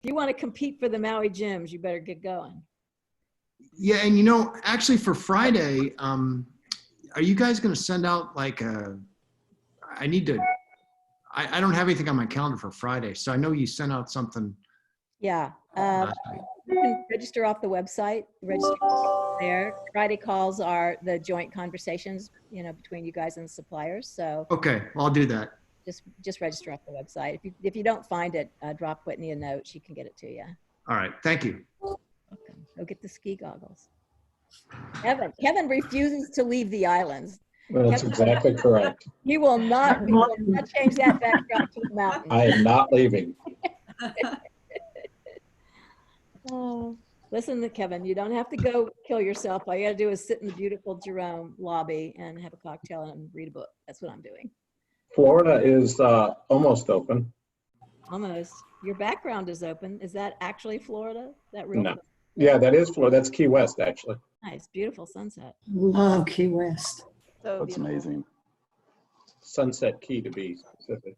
If you want to compete for the Maui gyms, you better get going. Yeah, and you know, actually for Friday, are you guys going to send out like a? I need to. I don't have anything on my calendar for Friday, so I know you sent out something. Yeah. last night. You can register off the website. Register there. Friday calls are the joint conversations, you know, between you guys and the suppliers. So Okay, well, I'll do that. just register off the website. If you don't find it, drop Whitney a note. She can get it to you. All right, thank you. Okay. Go get the ski goggles. Kevin refuses to leave the islands. Well, that's exactly correct. He will not change that backdrop to the mountain. I am not leaving. Oh, listen to Kevin, you don't have to go kill yourself. All you gotta do is sit in the beautiful Jerome lobby and have a cocktail and read a book. That's what I'm doing. Florida is almost open. Almost. Your background is open. Is that actually Florida? That real? No. Yeah, that is Florida. That's Key West, actually. Nice, beautiful sunset. Love Key West. So That's beautiful. amazing. Sunset Key, to be specific.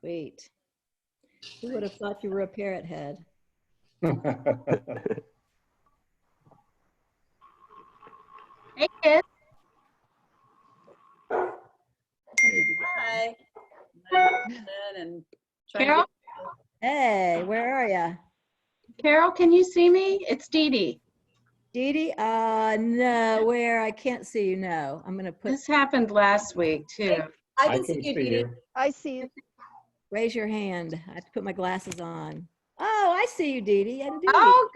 Wait, who would have thought you were a parrot head? Hey, kids. Hi. And Carol? Hey, where are you? Carol, can you see me? It's Dee Dee. Dee Dee? No, where? I can't see you. No, I'm gonna put, This happened last week, too. I can see you. I see you. raise your hand. I have to put my glasses on. Oh, I see you, Dee Dee. And Dee Dee. Oh,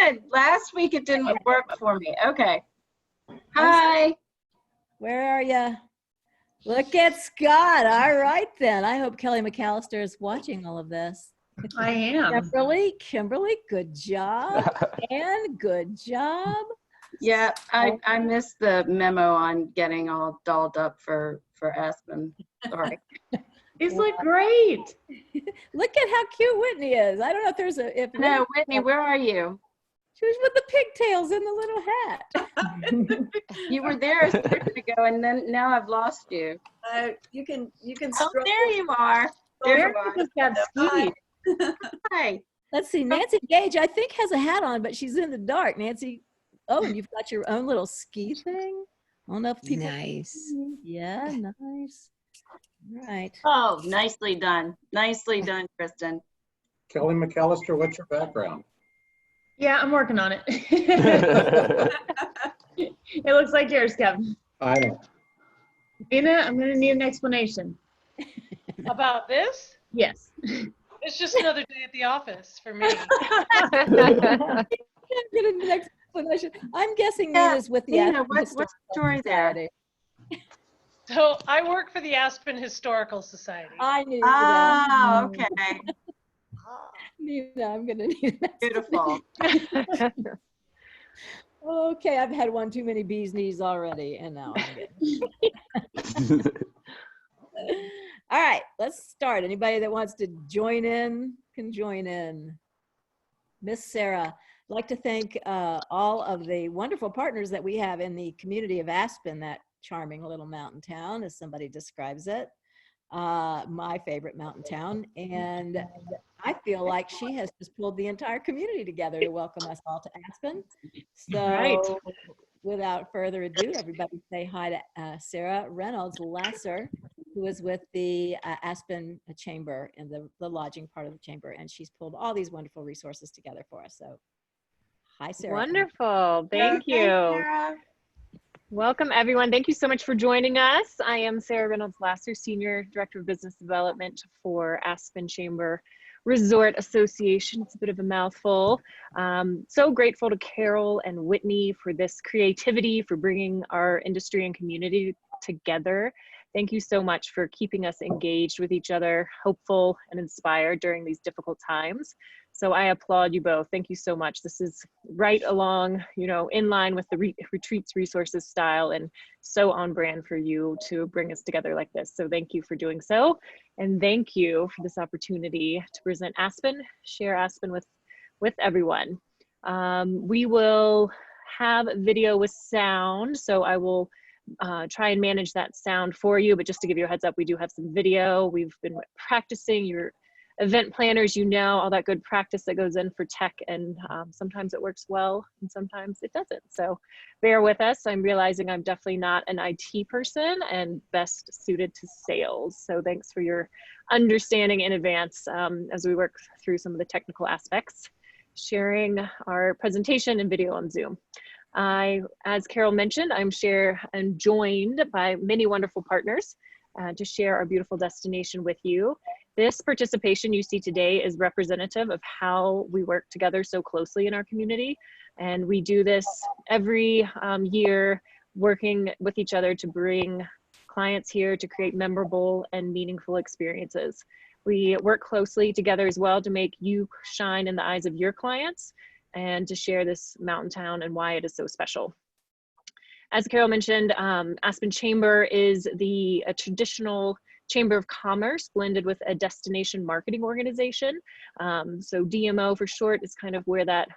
good. Last week it didn't work for me. Okay. Hi. Where are you? Look at Scott. All right, then. I hope Kelly McAllister is watching all of this. I am. Kimberly, good job. And good job. Yeah, I missed the memo on getting all dolled up for Aspen. Sorry. These look great. Look at how cute Whitney is. I don't know if there's No, Whitney, where are you? She was with the pigtails and the little hat. You were there a second ago, and then now I've lost you. You can Oh, there you are. There you are. Just got ski. Hi. Let's see. Nancy Gage, I think, has a hat on, but she's in the dark. Nancy, oh, and you've got your own little ski thing. I don't know if people. Nice. Yeah, nice. Right. Oh, nicely done. Nicely done, Kristen. Kelly McAllister, what's your background? Yeah, I'm working on it. It looks like yours, Kevin. I know. Ina, I'm going to need an explanation. About this? Yes. It's just another day at the office for me. Can't get an explanation. I'm guessing Yeah, Nina's with the Nina, Aspen what's the story there? Society. So I work for the Aspen Historical Society. I knew that. Oh, okay. Nina, I'm gonna need an Beautiful. Okay, I've had one too many bees knees already, and now I'm getting. All right, let's start. Anybody that wants to join in can join in. Miss Sarah, I'd like to thank all of the wonderful partners that we have in the community of Aspen, that charming little mountain town, as somebody describes it. My favorite mountain town. And I feel like she has just pulled the entire community together to welcome us all to Aspen. So Right. without further ado, everybody say hi to Sarah Reynolds Lasser, who is with the Aspen Chamber in the lodging part of the chamber. And she's pulled all these wonderful resources together for us. So hi, Sarah. Wonderful. Thank you. Sarah. Welcome, everyone. Thank you so much for joining us. I am Sarah Reynolds Lasser, Senior Director of Business Development for Aspen Chamber Resort Association. It's a bit of a mouthful. So grateful to Carol and Whitney for this creativity, for bringing our industry and community together. Thank you so much for keeping us engaged with each other, hopeful and inspired during these difficult times. So I applaud you both. Thank you so much. This is right along, in line with the retreats resources style, and so on brand for you to bring us together like this. So thank you for doing so. And thank you for this opportunity to present Aspen, share Aspen with everyone. We will have video with sound, so I will try and manage that sound for you. But just to give you a heads up, we do have some video. We've been practicing. You're event planners, you know, all that good practice that goes in for tech, and sometimes it works well and sometimes it doesn't. So bear with us. I'm realizing I'm definitely not an IT person and best suited to sales. So thanks for your understanding in advance as we work through some of the technical aspects, sharing our presentation and video on Zoom. As Carol mentioned, I'm joined by many wonderful partners to share our beautiful destination with you. This participation you see today is representative of how we work together so closely in our community. And we do this every year, working with each other to bring clients here to create memorable and meaningful experiences. We work closely together as well to make you shine in the eyes of your clients and to share this mountain town and why it is so special. As Carol mentioned, Aspen Chamber is a traditional chamber of commerce blended with a destination marketing organization. So DMO for short is kind of where that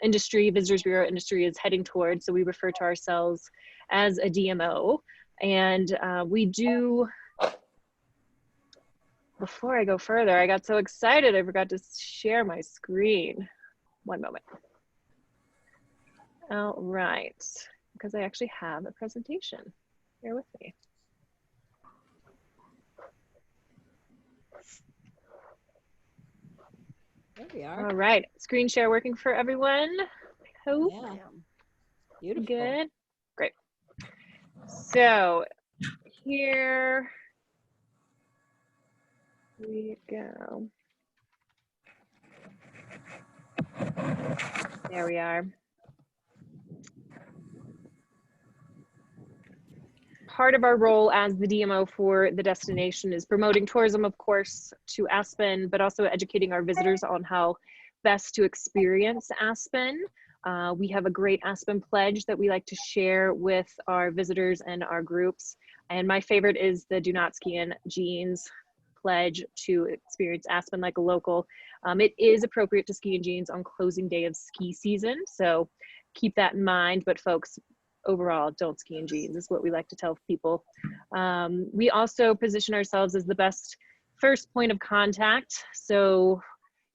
industry, Visitors Bureau industry, is heading towards. So we refer to ourselves as a DMO. And we do, before I go further, I got so excited I forgot to share my screen. One moment. All right, because I actually have a presentation. Bear with me. There we are. All right, screen share working for everyone? I hope. Yeah. Beautiful. Good, great. So here we go. There we are. Part of our role as the DMO for the destination is promoting tourism, of course, to Aspen, but also educating our visitors on how best to experience Aspen. We have a great Aspen pledge that we like to share with our visitors and our groups. And my favorite is the Do Not Ski in Jeans pledge to experience Aspen like a local. It is appropriate to ski in jeans on closing day of ski season, so keep that in mind. But folks, overall, don't ski in jeans is what we like to tell people. We also position ourselves as the best first point of contact, so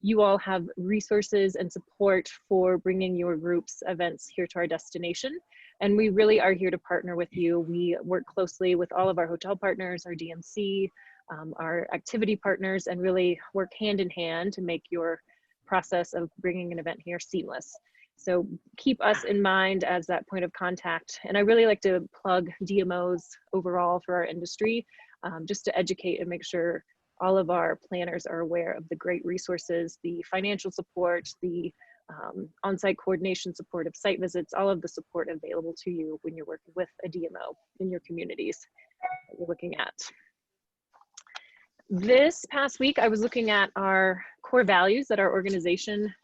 you all have resources and support for bringing your groups events here to our destination. And we really are here to partner with you. We work closely with all of our hotel partners, our DMC, our activity partners, and really work hand in hand to make your process of bringing an event here seamless. So keep us in mind as that point of contact. And I really like to plug DMOs overall for our industry, just to educate and make sure all of our planners are aware of the great resources, the financial support, the on-site coordination support of site visits, all of the support available to you when you're working with a DMO in your communities that you're looking at. This past week, I was looking at our core values that our organization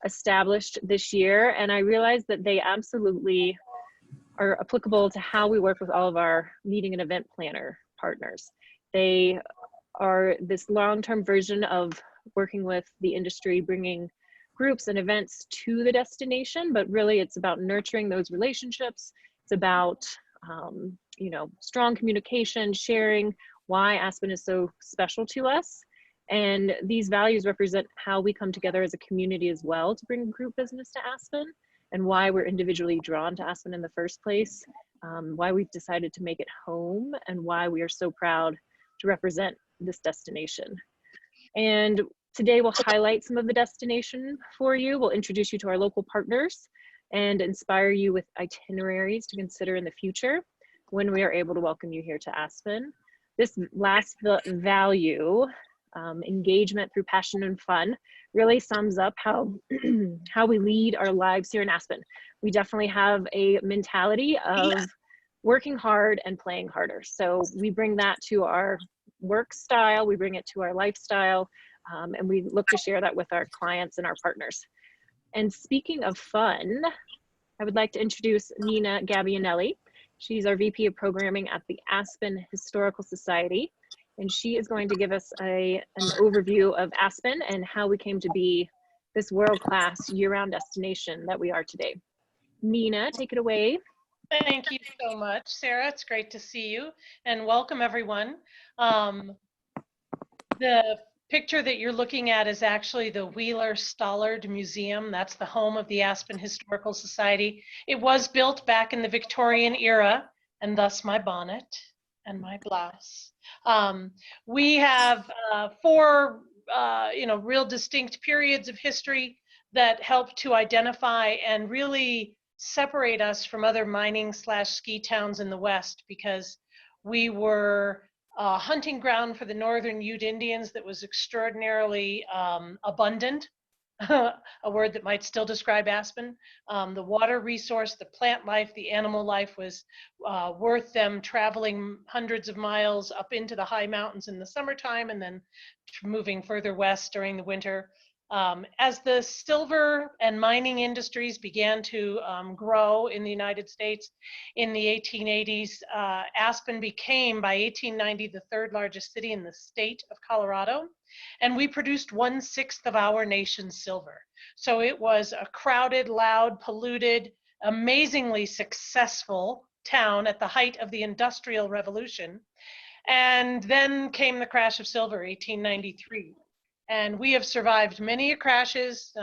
established this year, and I realized that they absolutely are applicable to how we work with all of our meeting and event planner partners. They are this long-term version of working with the industry, bringing groups and events to the destination, but really it's about nurturing those relationships. It's about you know, strong communication, sharing why Aspen is so special to us. And these values represent how we come together as a community as well to bring group business to Aspen, and why we're individually drawn to Aspen in the first place, why we've decided to make it home, and why we are so proud to represent this destination. And today we'll highlight some of the destination for you. We'll introduce you to our local partners and inspire you with itineraries to consider in the future when we are able to welcome you here to Aspen. This last value, engagement through passion and fun, really sums up how, how we lead our lives here in Aspen. We definitely have a mentality of working hard and playing harder. So we bring that to our work style, we bring it to our lifestyle, and we look to share that with our clients and our partners. And speaking of fun, I would like to introduce Nina Gabbianelli. She's our VP of Programming at the Aspen Historical Society, and she is going to give us an overview of Aspen and how we came to be this world-class year-round destination that we are today. Nina, take it away. Thank you so much, Sarah. It's great to see you, and welcome everyone. The picture that you're looking at is actually the Wheeler-Stollard Museum. That's the home of the Aspen Historical Society. It was built back in the Victorian era, and thus my bonnet and my blouse. We have four, real distinct periods of history that help to identify and really separate us from other mining/ski towns in the West, because we were a hunting ground for the northern Ute Indians that was extraordinarily abundant, a word that might still describe Aspen. The water resource, the plant life, the animal life was worth them traveling hundreds of miles up into the high mountains in the summertime and then moving further west during the winter. As the silver and mining industries began to grow in the United States in the 1880s, Aspen became, by 1890, the third largest city in the state of Colorado, and we produced 1/6 of our nation's silver. So it was a crowded, loud, polluted, amazingly successful town at the height of the Industrial Revolution. And then came the crash of silver, 1893. And we have survived many crashes.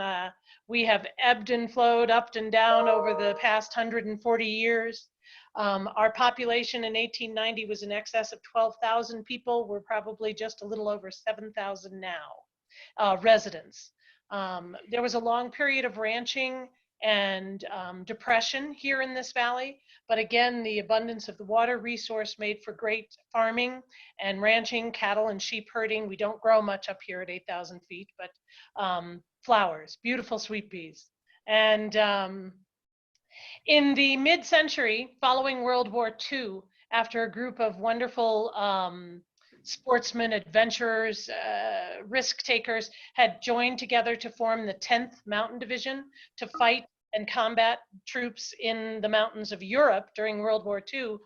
We have ebbed and flowed up and down over the past 140 years. Our population in 1890 was in excess of 12,000 people. We're probably just a little over 7,000 now, residents. There was a long period of ranching and depression here in this valley. But again, the abundance of the water resource made for great farming and ranching, cattle and sheep herding. We don't grow much up here at 8,000 feet, but flowers, beautiful sweet peas. And in the mid-century, following World War II, after a group of wonderful sportsmen, adventurers, risk takers had joined together to form the 10th Mountain Division to fight and combat troops in the mountains of Europe during World War II.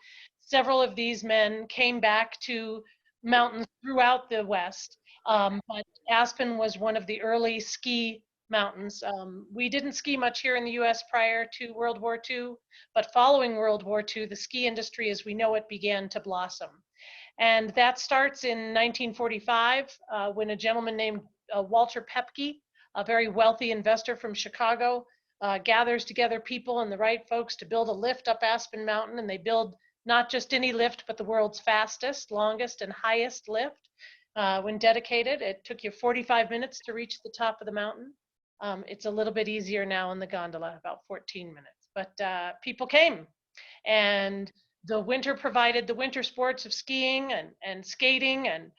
Several of these men came back to mountains throughout the West, but Aspen was one of the early ski mountains. We didn't ski much here in the US prior to World War II, but following World War II, the ski industry as we know it began to blossom. And that starts in 1945 when a gentleman named Walter Pepke, a very wealthy investor from Chicago, gathers together people and the right folks to build a lift up Aspen Mountain. And they build not just any lift, but the world's fastest, longest, and highest lift. When dedicated, it took you 45 minutes to reach the top of the mountain. It's a little bit easier now in the gondola, about 14 minutes. But people came, and the winter provided the winter sports of skiing and skating and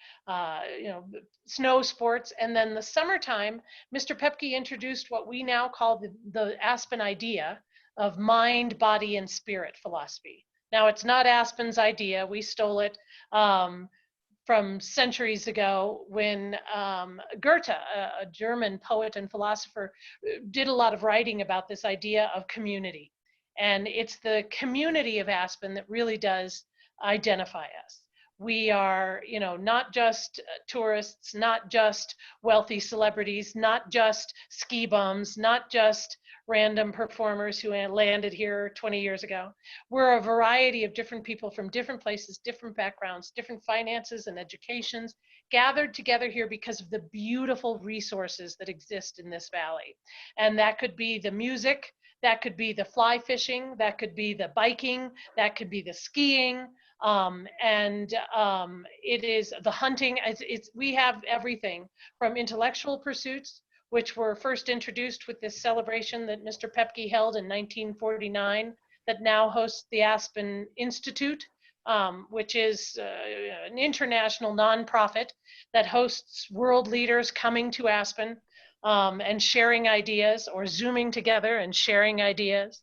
snow sports. And then the summertime, Mr. Pepke introduced what we now call the Aspen idea of mind, body, and spirit philosophy. Now, it's not Aspen's idea. We stole it from centuries ago when Goethe, a German poet and philosopher, did a lot of writing about this idea of community. And it's the community of Aspen that really does identify us. We are, not just tourists, not just wealthy celebrities, not just ski bums, not just random performers who landed here 20 years ago. We're a variety of different people from different places, different backgrounds, different finances and educations, gathered together here because of the beautiful resources that exist in this valley. And that could be the music, that could be the fly fishing, that could be the biking, that could be the skiing, it is the hunting. We have everything from intellectual pursuits, which were first introduced with this celebration that Mr. Pepke held in 1949, that now hosts the Aspen Institute, which is an international nonprofit that hosts world leaders coming to Aspen and sharing ideas, or Zooming together and sharing ideas.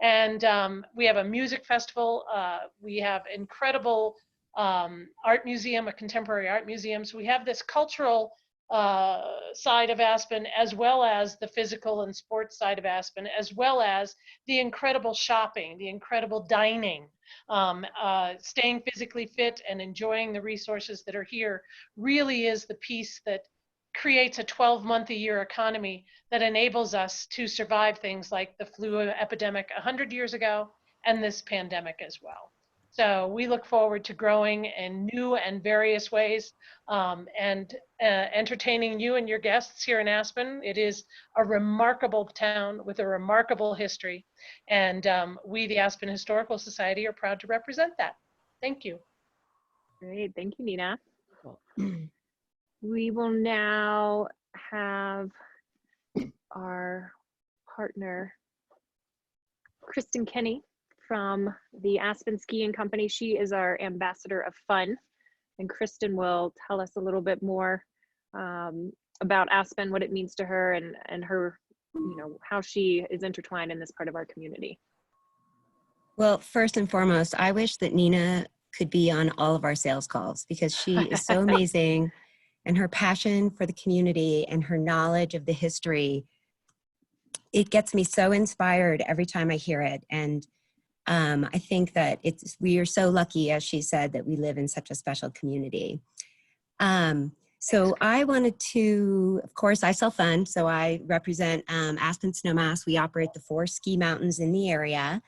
And we have a music festival. We have incredible art museum, a contemporary art museum. So we have this cultural side of Aspen, as well as the physical and sports side of Aspen, as well as the incredible shopping, the incredible dining, staying physically fit and enjoying the resources that are here really is the piece that creates a 12-month-a-year economy that enables us to survive things like the flu epidemic 100 years ago and this pandemic as well. So we look forward to growing in new and various ways and entertaining you and your guests here in Aspen. It is a remarkable town with a remarkable history. And we, the Aspen Historical Society, are proud to represent that. Thank you. Great, thank you, Nina. Cool. We will now have our partner, Kristen Kenny from the Aspen Skiing Company. She is our ambassador of fun, and Kristen will tell us a little bit more about Aspen, what it means to her, and her, you know, how she is intertwined in this part of our community. Well, first and foremost, I wish that Nina could be on all of our sales calls because she is so amazing, and her passion for the community and her knowledge of the history, it gets me so inspired every time I hear it. And I think that we are so lucky, as she said, that we live in such a special community. So I wanted to, of course, I sell fun. So I represent Aspen Snowmass. We operate the 4 ski mountains in the area.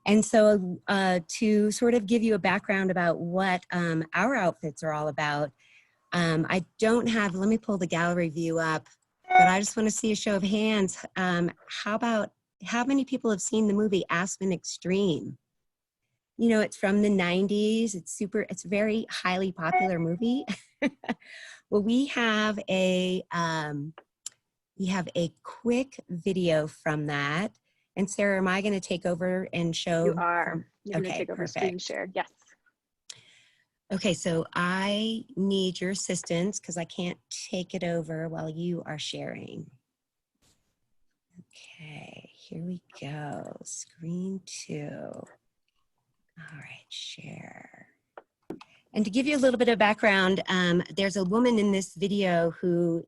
And so to sort of give you a background about what our outfits are all about, I don't have, let me pull the gallery view up, but I just want to see a show of hands. How many people have seen the movie Aspen Extreme? You know, it's from the 90s. It's a very highly popular movie. Well, we have a quick video from that. And Sarah, am I going to take over and show? You are. You're Okay, going to take over perfect. screen share. Yes. Okay, so I need your assistance because I can't take it over while you are sharing. Okay, here we go. Screen 2. All right, share. And to give you a little bit of background, there's a woman in this video who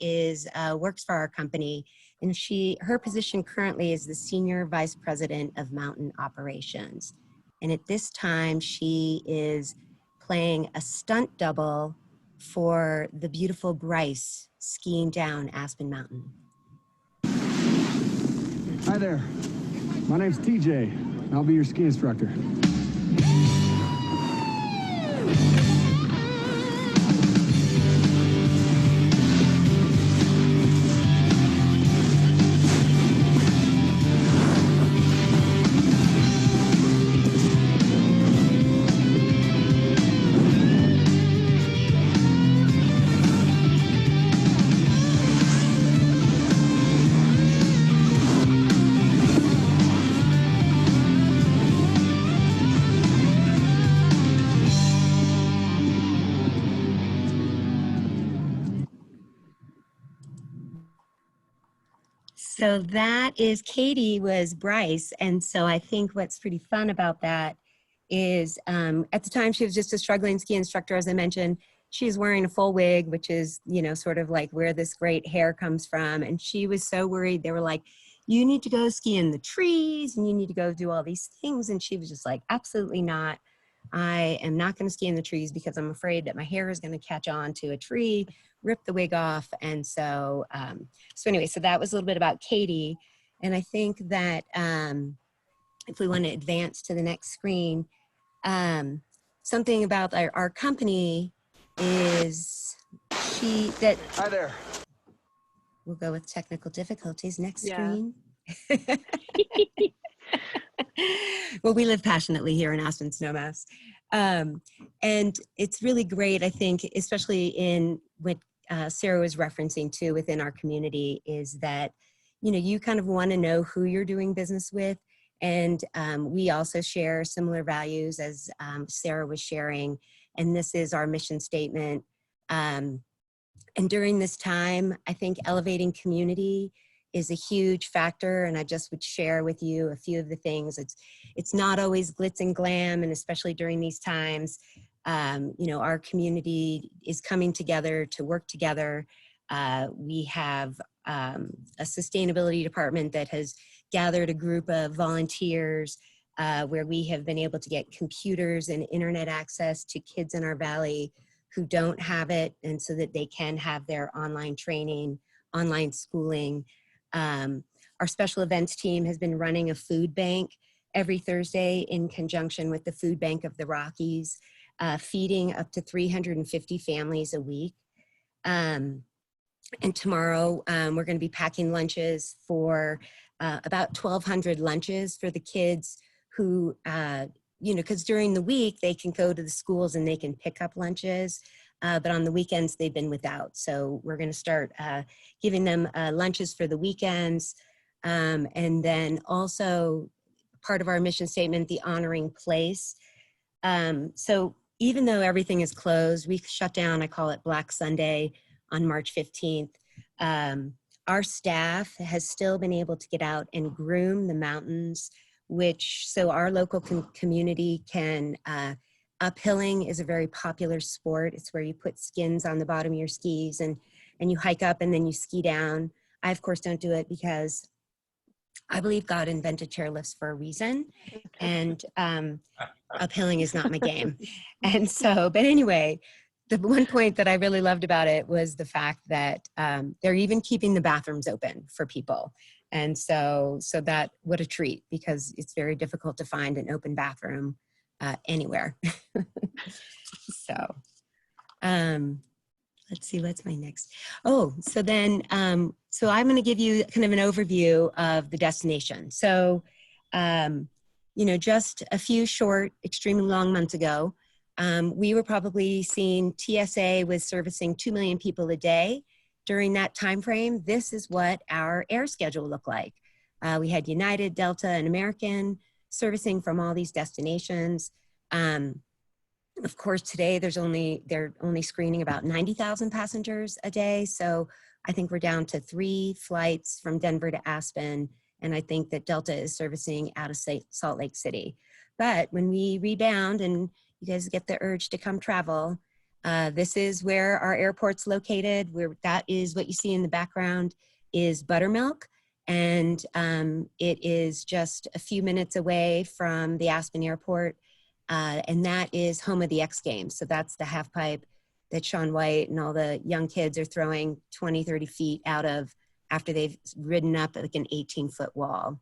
works for our company, and her position currently is the Senior Vice President of Mountain Operations. And at this time, she is playing a stunt double for the beautiful Bryce skiing down Aspen Mountain. Hi there, my name's TJ, and I'll be your ski instructor. So that is, Katie was Bryce. And so I think what's pretty fun about that is at the time she was just a struggling ski instructor, as I mentioned. She's wearing a full wig, which is, you know, sort of like where this great hair comes from. And she was so worried. They were like, you need to go ski in the trees and you need to go do all these things. And she was just like, absolutely not. I am not going to ski in the trees because I'm afraid that my hair is going to catch on to a tree, rip the wig off. And so, anyway, so that was a little bit about Katie. And I think that if we want to advance to the next screen, something about our company is Hi there. We'll go with technical difficulties. Next Yeah. screen. Well, we live passionately here in Aspen Snowmass. And it's really great, I think, especially in what Sarah was referencing too within our community, is that, you know, you kind of want to know who you're doing business with. And we also share similar values as Sarah was sharing. And this is our mission statement. And during this time, I think elevating community is a huge factor. And I just would share with you a few of the things. It's not always glitz and glam, and especially during these times, you know, our community is coming together to work together. We have a sustainability department that has gathered a group of volunteers where we have been able to get computers and internet access to kids in our valley who don't have it, and so that they can have their online training, online schooling. Our special events team has been running a food bank every Thursday in conjunction with the Food Bank of the Rockies, feeding up to 350 families a week. And tomorrow we're going to be packing lunches for about 1,200 lunches for the kids who, you know, because during the week they can go to the schools and they can pick up lunches, but on the weekends they've been without. So we're going to start giving them lunches for the weekends. And then also part of our mission statement, the honoring place. So even though everything is closed, we shut down, I call it Black Sunday on March 15th. Our staff has still been able to get out and groom the mountains, so our local community can, uphilling is a very popular sport. It's where you put skins on the bottom of your skis and you hike up and then you ski down. I, of course, don't do it because I believe God invented chairlifts for a reason, and uphilling is not my game. And so, but anyway, the one point that I really loved about it was the fact that they're even keeping the bathrooms open for people. And so that, what a treat, because it's very difficult to find an open bathroom anywhere. So, let's see, what's my next? Oh, so then, so I'm going to give you kind of an overview of the destination. So, you know, just a few short, extremely long months ago, we were probably seeing TSA was servicing 2 million people a day. During that time frame, this is what our air schedule looked like. We had United, Delta, and American servicing from all these destinations. Of course, today they're only screening about 90,000 passengers a day. So I think we're down to 3 flights from Denver to Aspen. And I think that Delta is servicing out of Salt Lake City. But when we rebound and you guys get the urge to come travel, this is where our airport's located. That is what you see in the background is Buttermilk. And it is just a few minutes away from the Aspen Airport. And that is home of the X Games. So that's the half pipe that Shaun White and all the young kids are throwing 20, 30 feet out of after they've ridden up like an 18-foot wall.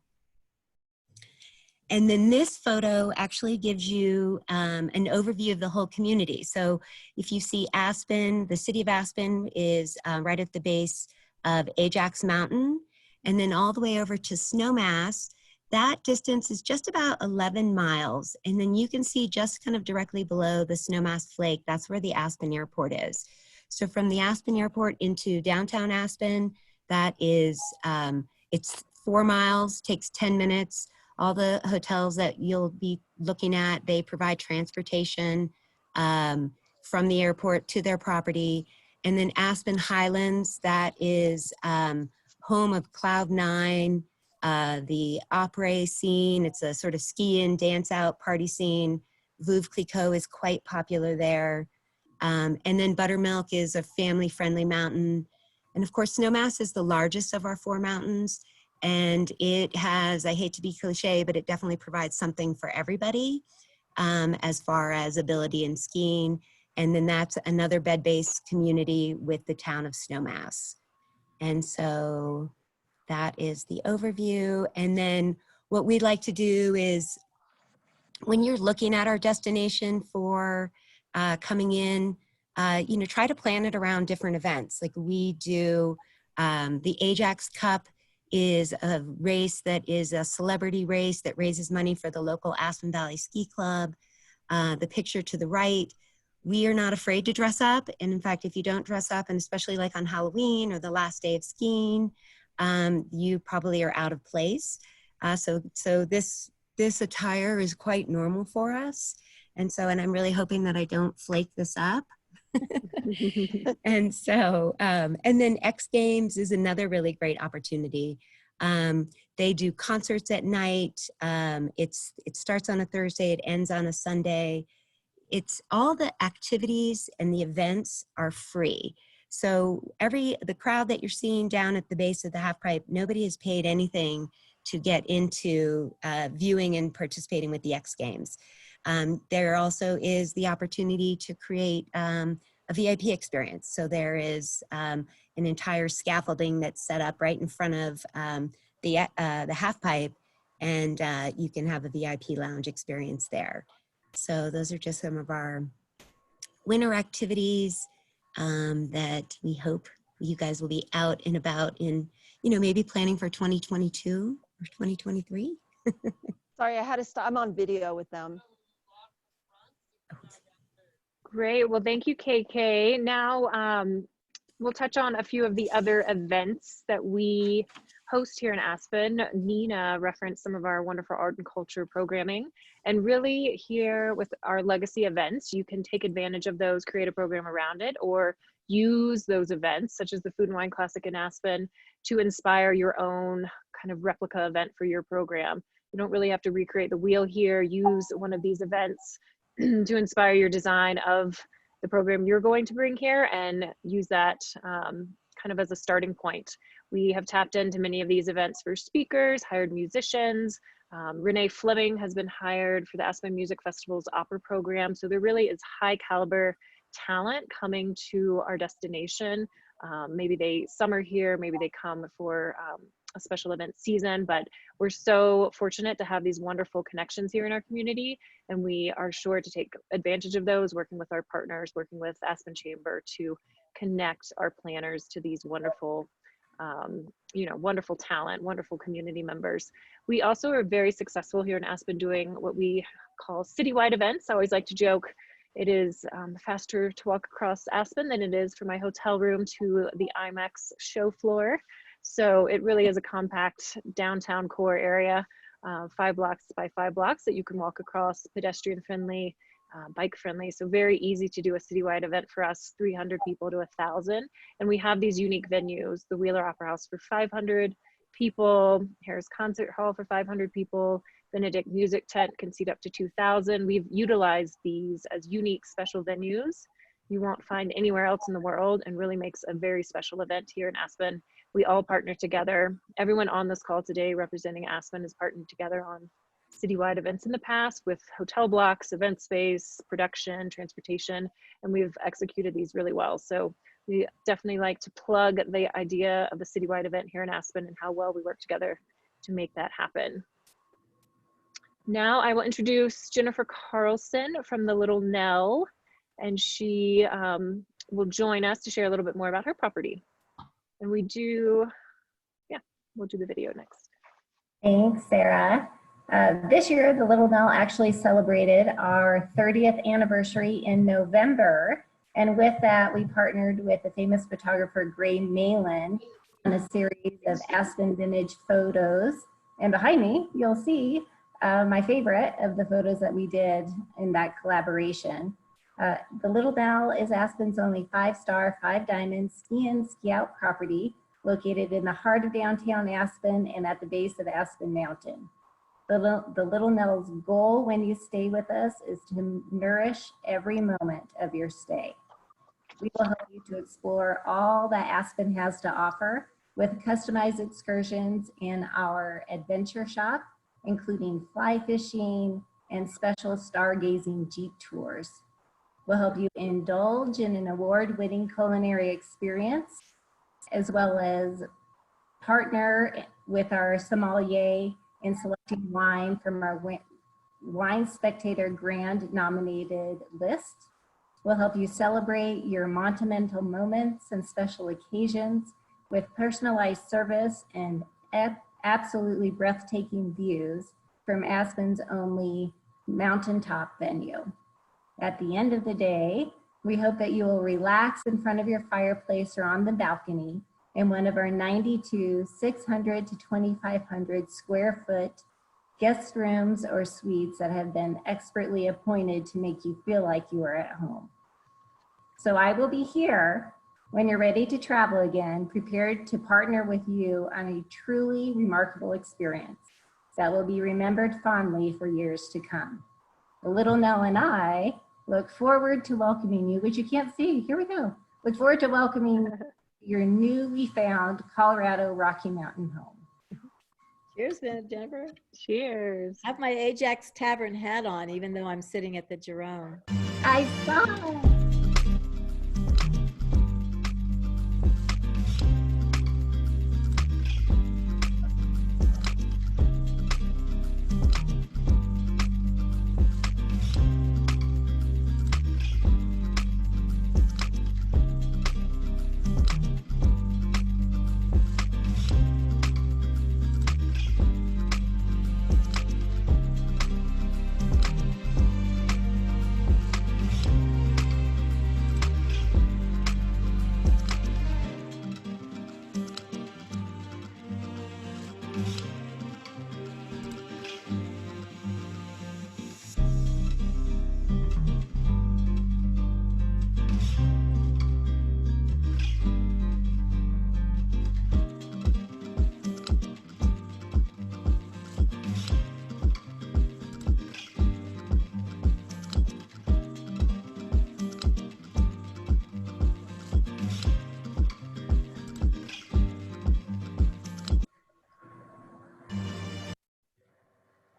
And then this photo actually gives you an overview of the whole community. So if you see Aspen, the city of Aspen is right at the base of Ajax Mountain, and then all the way over to Snowmass. That distance is just about 11 miles. And then you can see just kind of directly below the Snowmass Flake, that's where the Aspen Airport is. So from the Aspen Airport into downtown Aspen, that is, it's 4 miles, takes 10 minutes. All the hotels that you'll be looking at, they provide transportation from the airport to their property. And then Aspen Highlands, that is home of Cloud 9, the opera scene. It's a sort of ski in, dance out party scene. Veuve Clicquot is quite popular there. And then Buttermilk is a family-friendly mountain. And of course, Snowmass is the largest of our 4 mountains. And it has, I hate to be cliche, but it definitely provides something for everybody as far as ability in skiing. And then that's another bed-based community with the town of Snowmass. And so that is the overview. And then what we'd like to do is when you're looking at our destination for coming in, you know, try to plan it around different events. Like we do the Ajax Cup is a race that is a celebrity race that raises money for the local Aspen Valley Ski Club. The picture to the right, we are not afraid to dress up. And in fact, if you don't dress up, and especially like on Halloween or the last day of skiing, you probably are out of place. So this attire is quite normal for us. And I'm really hoping that I don't flake this up. And so, and then X Games is another really great opportunity. They do concerts at night. It starts on a Thursday, it ends on a Sunday. It's all the activities and the events are free. So the crowd that you're seeing down at the base of the half pipe, nobody has paid anything to get into viewing and participating with the X Games. There also is the opportunity to create a VIP experience. So there is an entire scaffolding that's set up right in front of the half pipe. and you can have a VIP lounge experience there. So those are just some of our winter activities that we hope you guys will be out and about in, maybe planning for 2022 or 2023. Sorry, I had to stop. I'm on video with them. Great. Well, thank you, KK. Now we'll touch on a few of the other events that we host here in Aspen. Nina referenced some of our wonderful art and culture programming, and really here with our legacy events, you can take advantage of those, create a program around it, or use those events such as the Food and Wine Classic in Aspen to inspire your own kind of replica event for your program. You don't really have to recreate the wheel here. Use one of these events to inspire your design of the program you're going to bring here, and use that kind of as a starting point. We have tapped into many of these events for speakers, hired musicians. Renee Fleming has been hired for the Aspen Music Festival's opera program. So there really is high caliber talent coming to our destination. Maybe they summer here, maybe they come for a special event season, but we're so fortunate to have these wonderful connections here in our community, and we are sure to take advantage of those, working with our partners, working with Aspen Chamber to connect our planners to these wonderful wonderful talent, wonderful community members. We also are very successful here in Aspen doing what we call citywide events. I always like to joke, it is faster to walk across Aspen than it is from my hotel room to the IMAX show floor. So it really is a compact downtown core area, 5 blocks by 5 blocks that you can walk across, pedestrian friendly, bike friendly. So very easy to do a citywide event for us, 300 people to 1,000. And we have these unique venues, the Wheeler Opera House for 500 people, Harris Concert Hall for 500 people, Benedict Music Tent can seat up to 2,000. We've utilized these as unique special venues you won't find anywhere else in the world, and really makes a very special event here in Aspen. We all partner together. Everyone on this call today representing Aspen has partnered together on citywide events in the past with hotel blocks, event space, production, transportation, and we've executed these really well. So we definitely like to plug the idea of a citywide event here in Aspen and how well we work together to make that happen. Now I will introduce Jennifer Carlson from the Little Nell, and she will join us to share a little bit more about her property. And we'll do the video next. Thanks, Sarah. This year, the Little Nell actually celebrated our 30th anniversary in November. And with that, we partnered with the famous photographer Gray Malin on a series of Aspen vintage photos. And behind me, you'll see my favorite of the photos that we did in that collaboration. The Little Nell is Aspen's only 5-star, 5-diamond ski-in, ski-out property located in the heart of downtown Aspen and at the base of Aspen Mountain. The Little Nell's goal when you stay with us is to nourish every moment of your stay. We will help you to explore all that Aspen has to offer with customized excursions in our adventure shop, including fly fishing and special stargazing Jeep tours. We'll help you indulge in an award-winning culinary experience, as well as partner with our sommelier in selecting wine from our Wine Spectator Grand nominated list. We'll help you celebrate your monumental moments and special occasions with personalized service and absolutely breathtaking views from Aspen's only mountaintop venue. At the end of the day, we hope that you will relax in front of your fireplace or on the balcony in one of our 92 600 to 2,500 square foot guest rooms or suites that have been expertly appointed to make you feel like you are at home. So I will be here when you're ready to travel again, prepared to partner with you on a truly remarkable experience that will be remembered fondly for years to come. The Little Nell and I look forward to welcoming you, which you can't see. Here we go. Look forward to welcoming your newly found Colorado Rocky Mountain home. Cheers, Jennifer. Cheers. I have my Ajax Tavern hat on, even though I'm sitting at the Jerome. I saw it.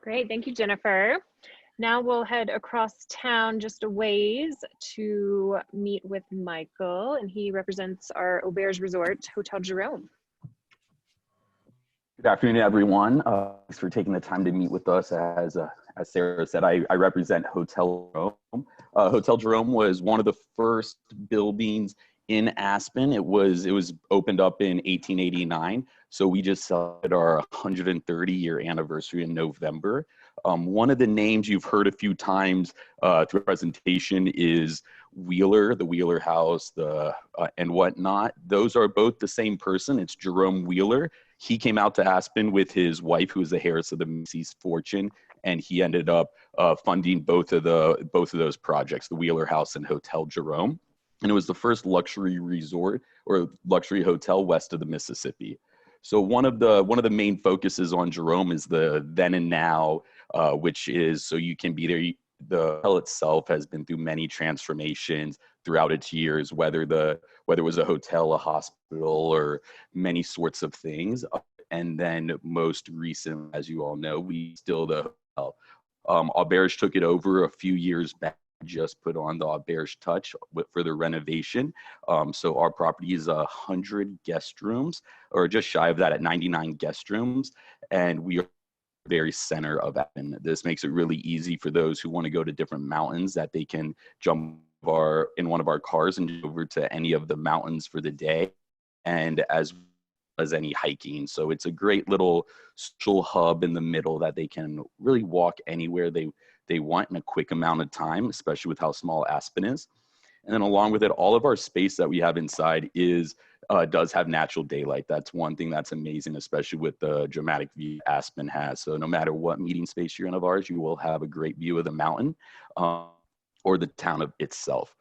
Great, thank you, Jennifer. Now we'll head across town just a ways to meet with Michael, and he represents our Auberge Resort, Hotel Jerome. Good afternoon, everyone. Thanks for taking the time to meet with us. As Sarah said, I represent Hotel Jerome. Hotel Jerome was one of the first buildings in Aspen. It was opened up in 1889. So we just celebrated our 130-year anniversary in November. One of the names you've heard a few times through the presentation is Wheeler, the Wheeler House, and whatnot. Those are both the same person. It's Jerome Wheeler. He came out to Aspen with his wife, who was the heiress of the Macy's fortune, and he ended up funding both of those projects, the Wheeler House and Hotel Jerome. And it was the first luxury resort or luxury hotel west of the Mississippi. So one of the main focuses on Jerome is the then and now, which is so you can be there. The hotel itself has been through many transformations throughout its years, whether it was a hotel, a hospital, or many sorts of things. And then most recent, as you all know, we still the hotel. Auberge took it over a few years back. Just put on the Auberge touch for the renovation. So our property is 100 guest rooms, or just shy of that at 99 guest rooms. And we are very center of Aspen. This makes it really easy for those who want to go to different mountains that they can jump in one of our cars and over to any of the mountains for the day, and as any hiking. So it's a great little social hub in the middle that they can really walk anywhere they want in a quick amount of time, especially with how small Aspen is. And then along with it, all of our space that we have inside does have natural daylight. That's one thing that's amazing, especially with the dramatic view Aspen has. So no matter what meeting space you're in of ours, you will have a great view of the mountain or the town of itself.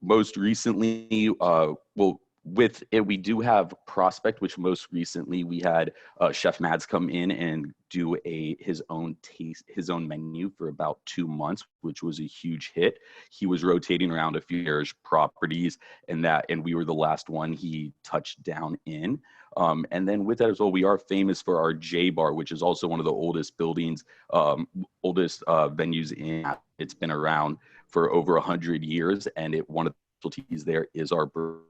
Most recently, with it, we do have Prospect, which most recently we had Chef Mads come in and do his own menu for about 2 months, which was a huge hit. He was rotating around a few properties, and we were the last one he touched down in. And then with that as well, we are famous for our J Bar, which is also one of the oldest buildings, oldest venues in. It's been around for over 100 years, and one of the specialties there is our burger.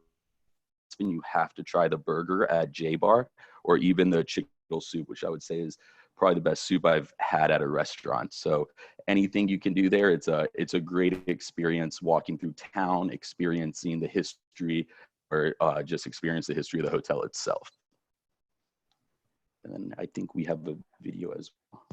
You have to try the burger at J Bar, or even the chicken soup, which I would say is probably the best soup I've had at a restaurant. So anything you can do there, it's a great experience walking through town, experiencing the history, or just experience the history of the hotel itself. And then I think we have a video as well.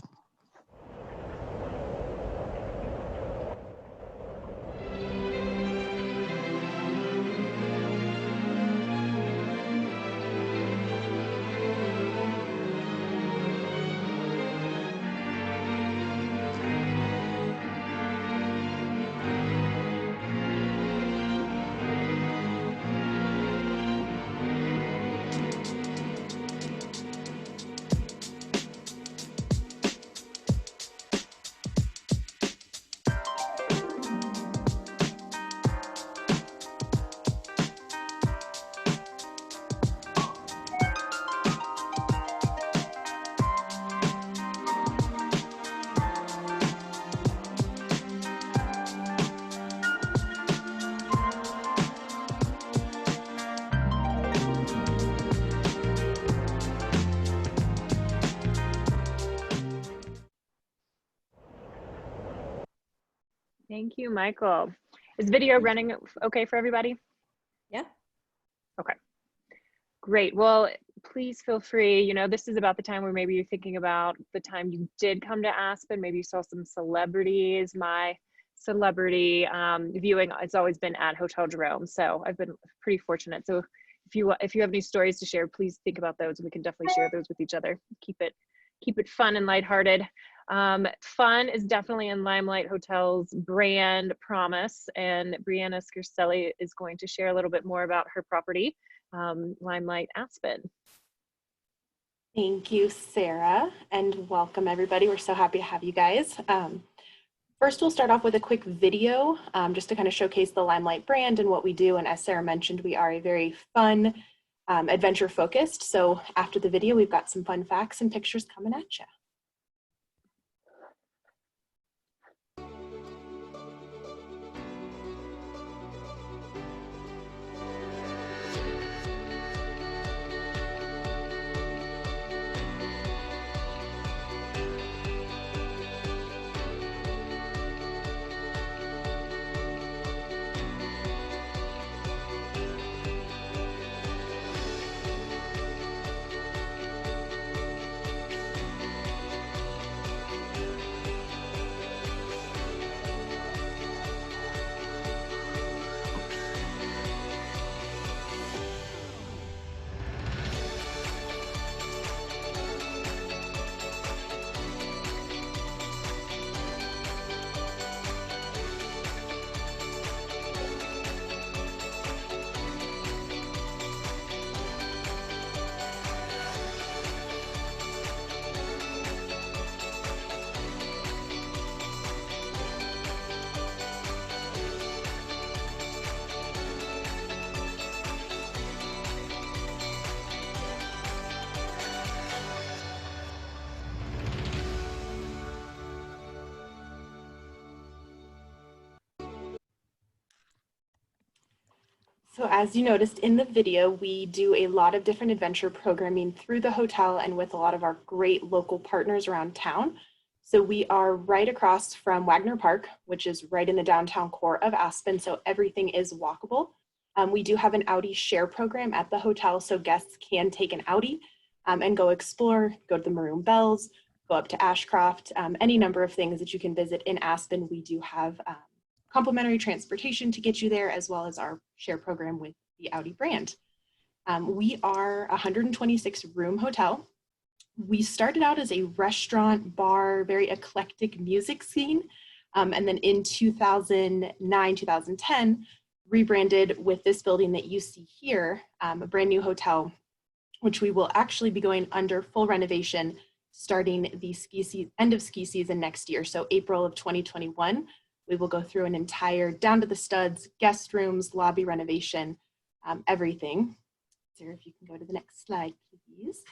Thank you, Michael. Is video running okay for everybody? Yeah. Okay. Great. Well, please feel free. This is about the time where maybe you're thinking about the time you did come to Aspen. Maybe you saw some celebrities. My celebrity viewing has always been at Hotel Jerome. So I've been pretty fortunate. So if if you have any stories to share, please think about those. We can definitely share those with each other. Keep it fun and lighthearted. Fun is definitely in Limelight Hotel's brand promise, and Brianna Scarcelli is going to share a little bit more about her property, Limelight Aspen. Thank you, Sarah, and welcome everybody. We're so happy to have you guys. First, we'll start off with a quick video just to kind of showcase the Limelight brand and what we do. And as Sarah mentioned, we are a very fun, adventure focused. So after the video, we've got some fun facts and pictures coming at you. So as you noticed in the video, we do a lot of different adventure programming through the hotel and with a lot of our great local partners around town. So we are right across from Wagner Park, which is right in the downtown core of Aspen. So everything is walkable. We do have an Audi share program at the hotel, so guests can take an Audi and go explore, go to the Maroon Bells, go up to Ashcroft, any number of things that you can visit in Aspen. We do have complimentary transportation to get you there, as well as our share program with the Audi brand. We are a 126 room hotel. We started out as a restaurant, bar, very eclectic music scene. And then in 2009, 2010, rebranded with this building that you see here, a brand new hotel, which we will actually be going under full renovation starting the end of ski season next year. So April of 2021, we will go through an entire down to the studs, guest rooms, lobby renovation, everything. Sarah, if you can go to the next slide, please.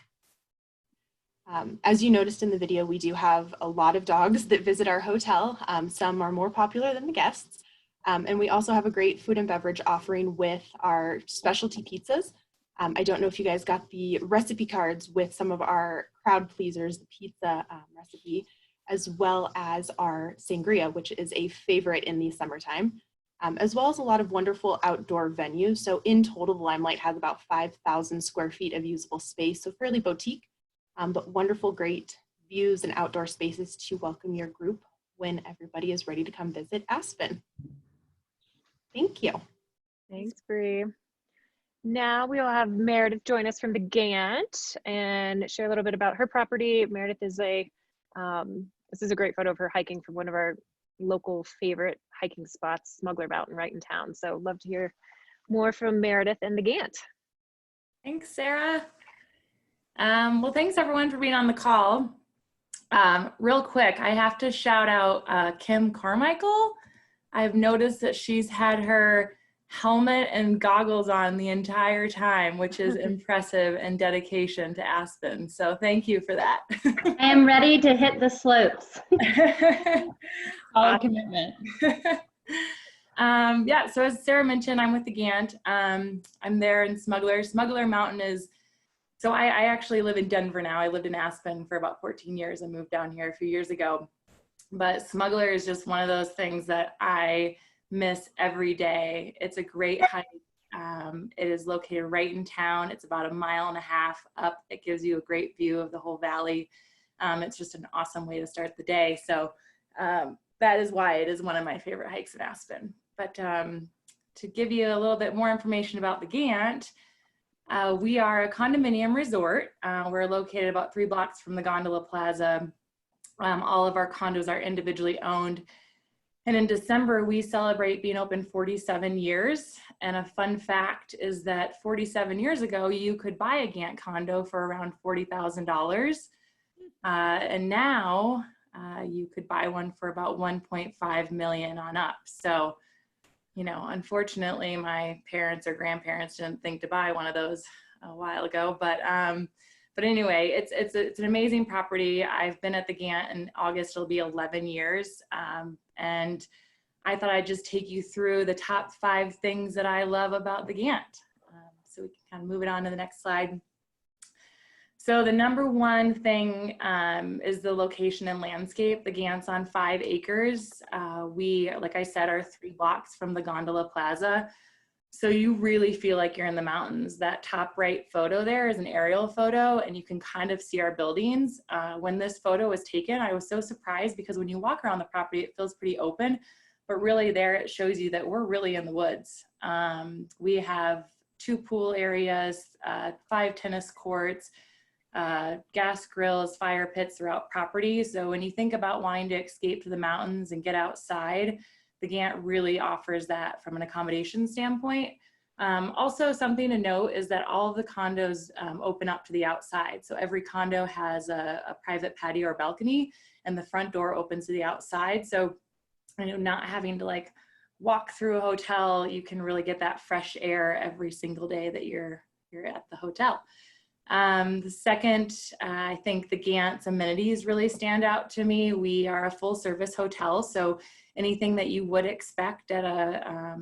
As you noticed in the video, we do have a lot of dogs that visit our hotel. Some are more popular than the guests. And we also have a great food and beverage offering with our specialty pizzas. I don't know if you guys got the recipe cards with some of our crowd pleasers, the pizza recipe, as well as our sangria, which is a favorite in the summertime, as well as a lot of wonderful outdoor venues. So in total, the Limelight has about 5,000 square feet of usable space, so fairly boutique, but wonderful, great views and outdoor spaces to welcome your group when everybody is ready to come visit Aspen. Thank you. Thanks, Bree. Now we'll have Meredith join us from the Gant and share a little bit about her property. Meredith is this is a great photo of her hiking from one of our local favorite hiking spots, Smuggler Mountain, right in town. So love to hear more from Meredith and the Gant. Thanks, Sarah. Well, thanks everyone for being on the call. Real quick, I have to shout out Kim Carmichael. I've noticed that she's had her helmet and goggles on the entire time, which is impressive and dedication to Aspen. So thank you for that. I am ready to hit the slopes. All commitment. Yeah, so as Sarah mentioned, I'm with the Gant. I'm there in Smuggler. Smuggler Mountain is, so I actually live in Denver now. I lived in Aspen for about 14 years and moved down here a few years ago. But Smuggler is just one of those things that I miss every day. It's a great hike. It is located right in town. It's about 1.5 miles up. It gives you a great view of the whole valley. It's just an awesome way to start the day. So that is why it is one of my favorite hikes in Aspen. But to give you a little bit more information about the Gant, We are a condominium resort. We're located about 3 blocks from the Gondola Plaza. All of our condos are individually owned. And in December, we celebrate being open 47 years. And a fun fact is that 47 years ago, you could buy a Gantt condo for around $40,000. And now you could buy one for about 1.5 million on up. So, you know, unfortunately, my parents or grandparents didn't think to buy one of those a while ago. But anyway, it's an amazing property. I've been at the Gantt in August. It'll be 11 years. And I thought I'd just take you through the top 5 things that I love about the Gantt. So we can kind of move it on to the next slide. So the number one thing is the location and landscape. The Gantt's on 5 acres. We, like I said, are 3 blocks from the Gondola Plaza. So you really feel like you're in the mountains. That top right photo there is an aerial photo, and you can kind of see our buildings. When this photo was taken, I was so surprised because when you walk around the property, it feels pretty open, but really there it shows you that we're really in the woods. We have 2 pool areas, 5 tennis courts, gas grills, fire pits throughout property. So when you think about wanting to escape to the mountains and get outside, the Gantt really offers that from an accommodation standpoint. Also, something to note is that all of the condos open up to the outside. So every condo has a private patio or balcony, and the front door opens to the outside. So, you know, not having to like walk through a hotel, you can really get that fresh air every single day that you're at the hotel. The second, I think the Gantt's amenities really stand out to me. We are a full service hotel, so anything that you would expect at a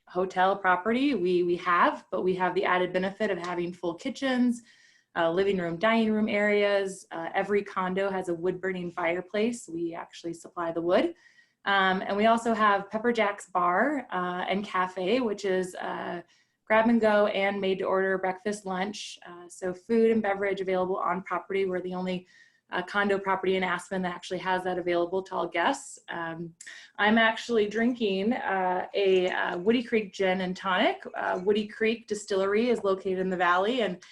hotel property, we have, but we have the added benefit of having full kitchens, living room, dining room areas. Every condo has a wood burning fireplace. We actually supply the wood. And we also have Pepper Jack's Bar and Cafe, which is grab and go and made to order breakfast, lunch. So food and beverage available on property. We're the only condo property in Aspen that actually has that available to all guests. I'm actually drinking a Woody Creek gin and tonic. Woody Creek Distillery is located in the valley, and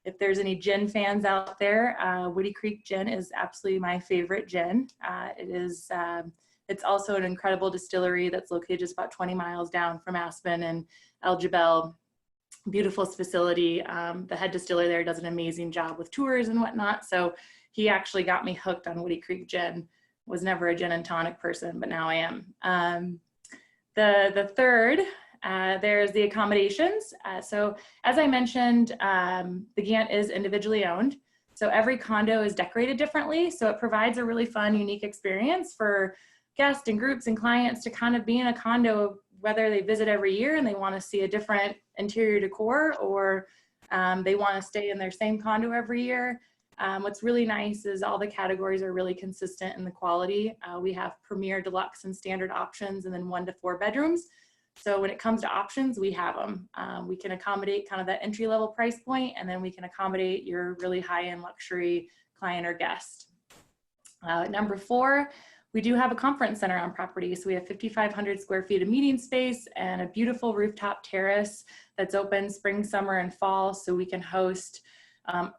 if there's any gin fans out there, Woody Creek gin is absolutely my favorite gin. It's also an incredible distillery that's located just about 20 miles down from Aspen and El Jebel. Beautiful facility. The head distiller there does an amazing job with tours and whatnot. So he actually got me hooked on Woody Creek gin. Was never a gin and tonic person, but now I am. The third, there's the accommodations. So as I mentioned, the Gantt is individually owned. So every condo is decorated differently. So it provides a really fun, unique experience for guests and groups and clients to kind of be in a condo, whether they visit every year and they want to see a different interior decor, or they want to stay in their same condo every year. What's really nice is all the categories are really consistent in the quality. We have premier, deluxe, and standard options, and then 1 to 4 bedrooms. So when it comes to options, we have them. We can accommodate kind of that entry-level price point, and then we can accommodate your really high-end luxury client or guest. Number 4, we do have a conference center on property. So we have 5,500 square feet of meeting space and a beautiful rooftop terrace that's open spring, summer, and fall. So we can host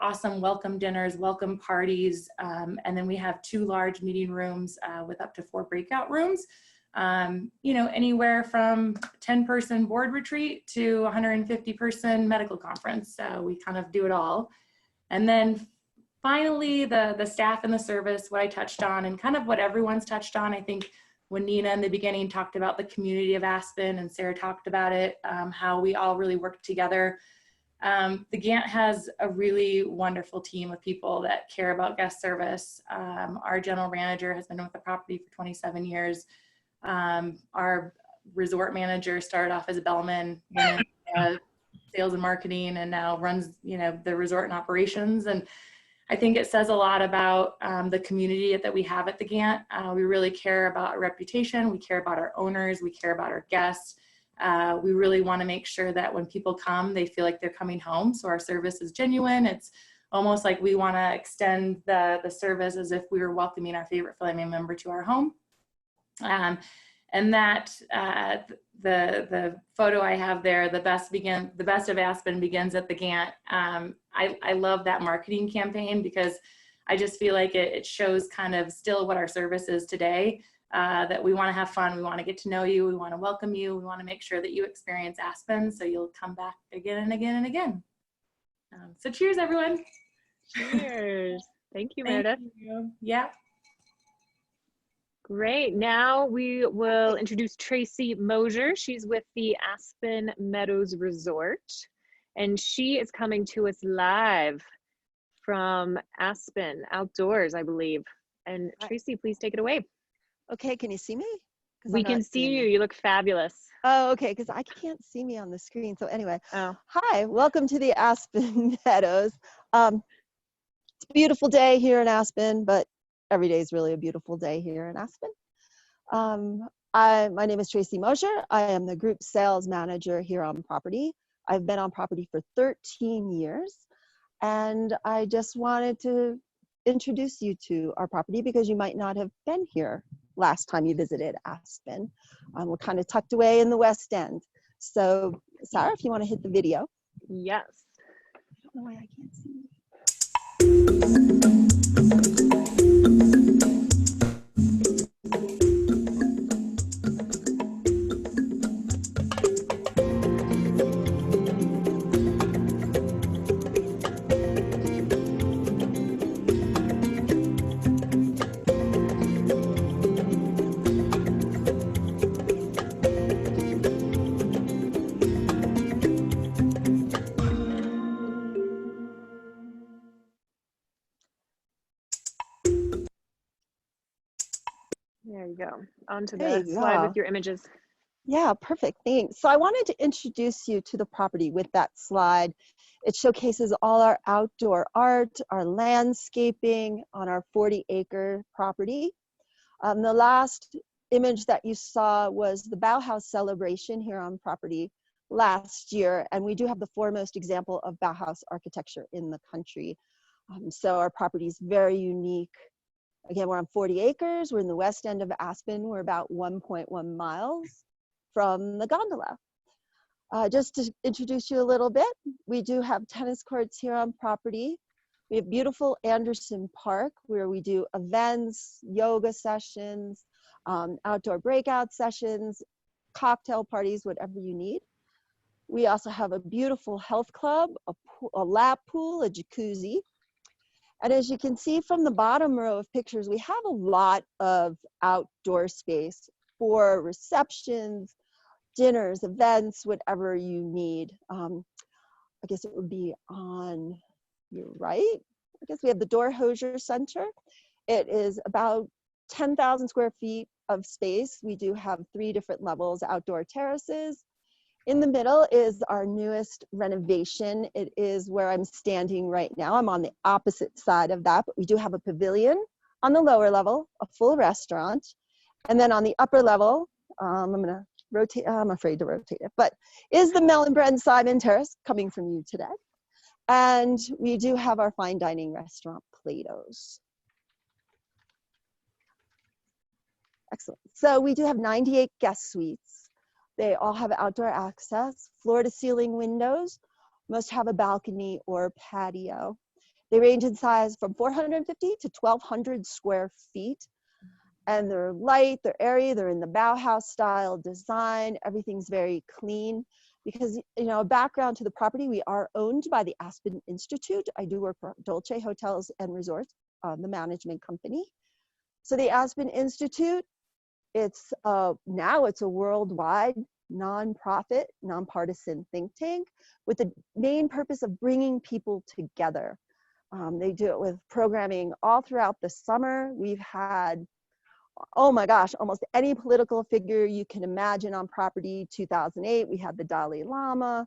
awesome welcome dinners, welcome parties. And then we have 2 large meeting rooms with up to 4 breakout rooms. You know, anywhere from 10-person board retreat to 150-person medical conference. So we kind of do it all. And then finally, the staff and the service, what I touched on and kind of what everyone's touched on. I think when Nina in the beginning talked about the community of Aspen and Sarah talked about it, how we all really work together. The Gantt has a really wonderful team of people that care about guest service. Our general manager has been with the property for 27 years. Our resort manager started off as a bellman, went into sales and marketing, and now runs, you know, the resort and operations. And I think it says a lot about the community that we have at the Gantt. We really care about our reputation. We care about our owners. We care about our guests. We really want to make sure that when people come, they feel like they're coming home. So our service is genuine. It's almost like we want to extend the service as if we were welcoming our favorite family member to our home. And that the photo I have there, the best of Aspen begins at the Gantt. I love that marketing campaign because I just feel like it shows kind of still what our service is today, that we want to have fun, we want to get to know you, we want to welcome you, we want to make sure that you experience Aspen so you'll come back again and again and again. So cheers, everyone. Cheers. Thank you, Thank Meredith. you. Yeah. Great. Now we will introduce Tracy Mosier. She's with the Aspen Meadows Resort, and she is coming to us live from Aspen Outdoors, I believe. And Tracy, please take it away. Okay, can you see me? We can see you. You look fabulous. Oh, okay, because I can't see me on the screen. So anyway, hi, welcome to the Aspen Meadows. It's a beautiful day here in Aspen, but every day is really a beautiful day here in Aspen. My name is Tracy Mosier. I am the group sales manager here on property. I've been on property for 13 years, and I just wanted to introduce you to our property because you might not have been here last time you visited Aspen. We're kind of tucked away in the West End. So Sarah, if you want to hit the video. Yes. I don't know why I can't see. There you go. Onto There the you slide go. with your images. Yeah, perfect. Thanks. So I wanted to introduce you to the property with that slide. It showcases all our outdoor art, our landscaping on our 40-acre property. The last image that you saw was the Bauhaus celebration here on property last year, and we do have the foremost example of Bauhaus architecture in the country. So our property is very unique. Again, we're on 40 acres. We're in the west end of Aspen. We're about 1.1 miles from the gondola. Just to introduce you a little bit, we do have tennis courts here on property. We have beautiful Anderson Park where we do events, yoga sessions, outdoor breakout sessions, cocktail parties, whatever you need. We also have a beautiful health club, a lap pool, a jacuzzi. And as you can see from the bottom row of pictures, we have a lot of outdoor space for receptions, dinners, events, whatever you need. I guess it would be on your right. I guess we have the Door Hosier Center. It is about 10,000 square feet of space. We do have 3 different levels, outdoor terraces. In the middle is our newest renovation. It is where I'm standing right now. I'm on the opposite side of that, but we do have a pavilion on the lower level, a full restaurant. And then on the upper level, I'm gonna rotate, I'm afraid to rotate it, but is the Melon Bread and Simon Terrace coming from you today. And we do have our fine dining restaurant, Plato's. Excellent. So we do have 98 guest suites. They all have outdoor access, floor to ceiling windows, most have a balcony or patio. They range in size from 450 to 1,200 square feet. And they're light, they're airy, they're in the Bauhaus style design. Everything's very clean because, you know, background to the property, we are owned by the Aspen Institute. I do work for Dolce Hotels and Resorts, the management company. So the Aspen Institute, it's now it's a worldwide nonprofit, nonpartisan think tank with the main purpose of bringing people together. They do it with programming all throughout the summer. We've had, oh my gosh, almost any political figure you can imagine on property. 2008, we had the Dalai Lama.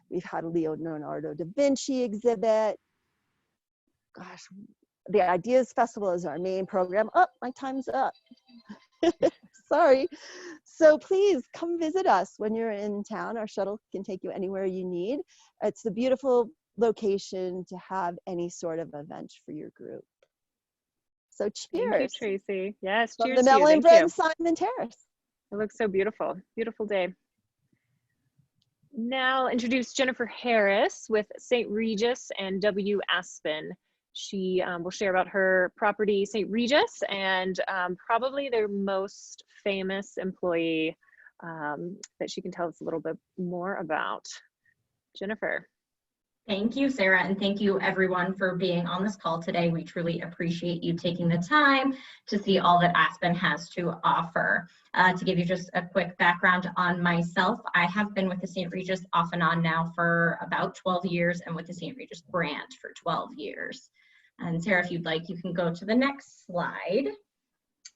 We've had a Leonardo da Vinci exhibit. Gosh, the Ideas Festival is our main program. Oh, my time's up. Sorry. So please come visit us when you're in town. Our shuttle can take you anywhere you need. It's a beautiful location to have any sort of event for your group. So cheers. Thank you, Tracy. Yes, From cheers the to you. Melon Thank Bread you. and Simon Terrace. It looks so beautiful. Beautiful day. Now I'll introduce Jennifer Harris with St. Regis and W. Aspen. She will share about her property, St. Regis, and probably their most famous employee that she can tell us a little bit more about. Jennifer. Thank you, Sarah, and thank you everyone for being on this call today. We truly appreciate you taking the time to see all that Aspen has to offer. To give you just a quick background on myself, I have been with the St. Regis off and on now for about 12 years and with the St. Regis brand for 12 years. And Sarah, if you'd like, you can go to the next slide.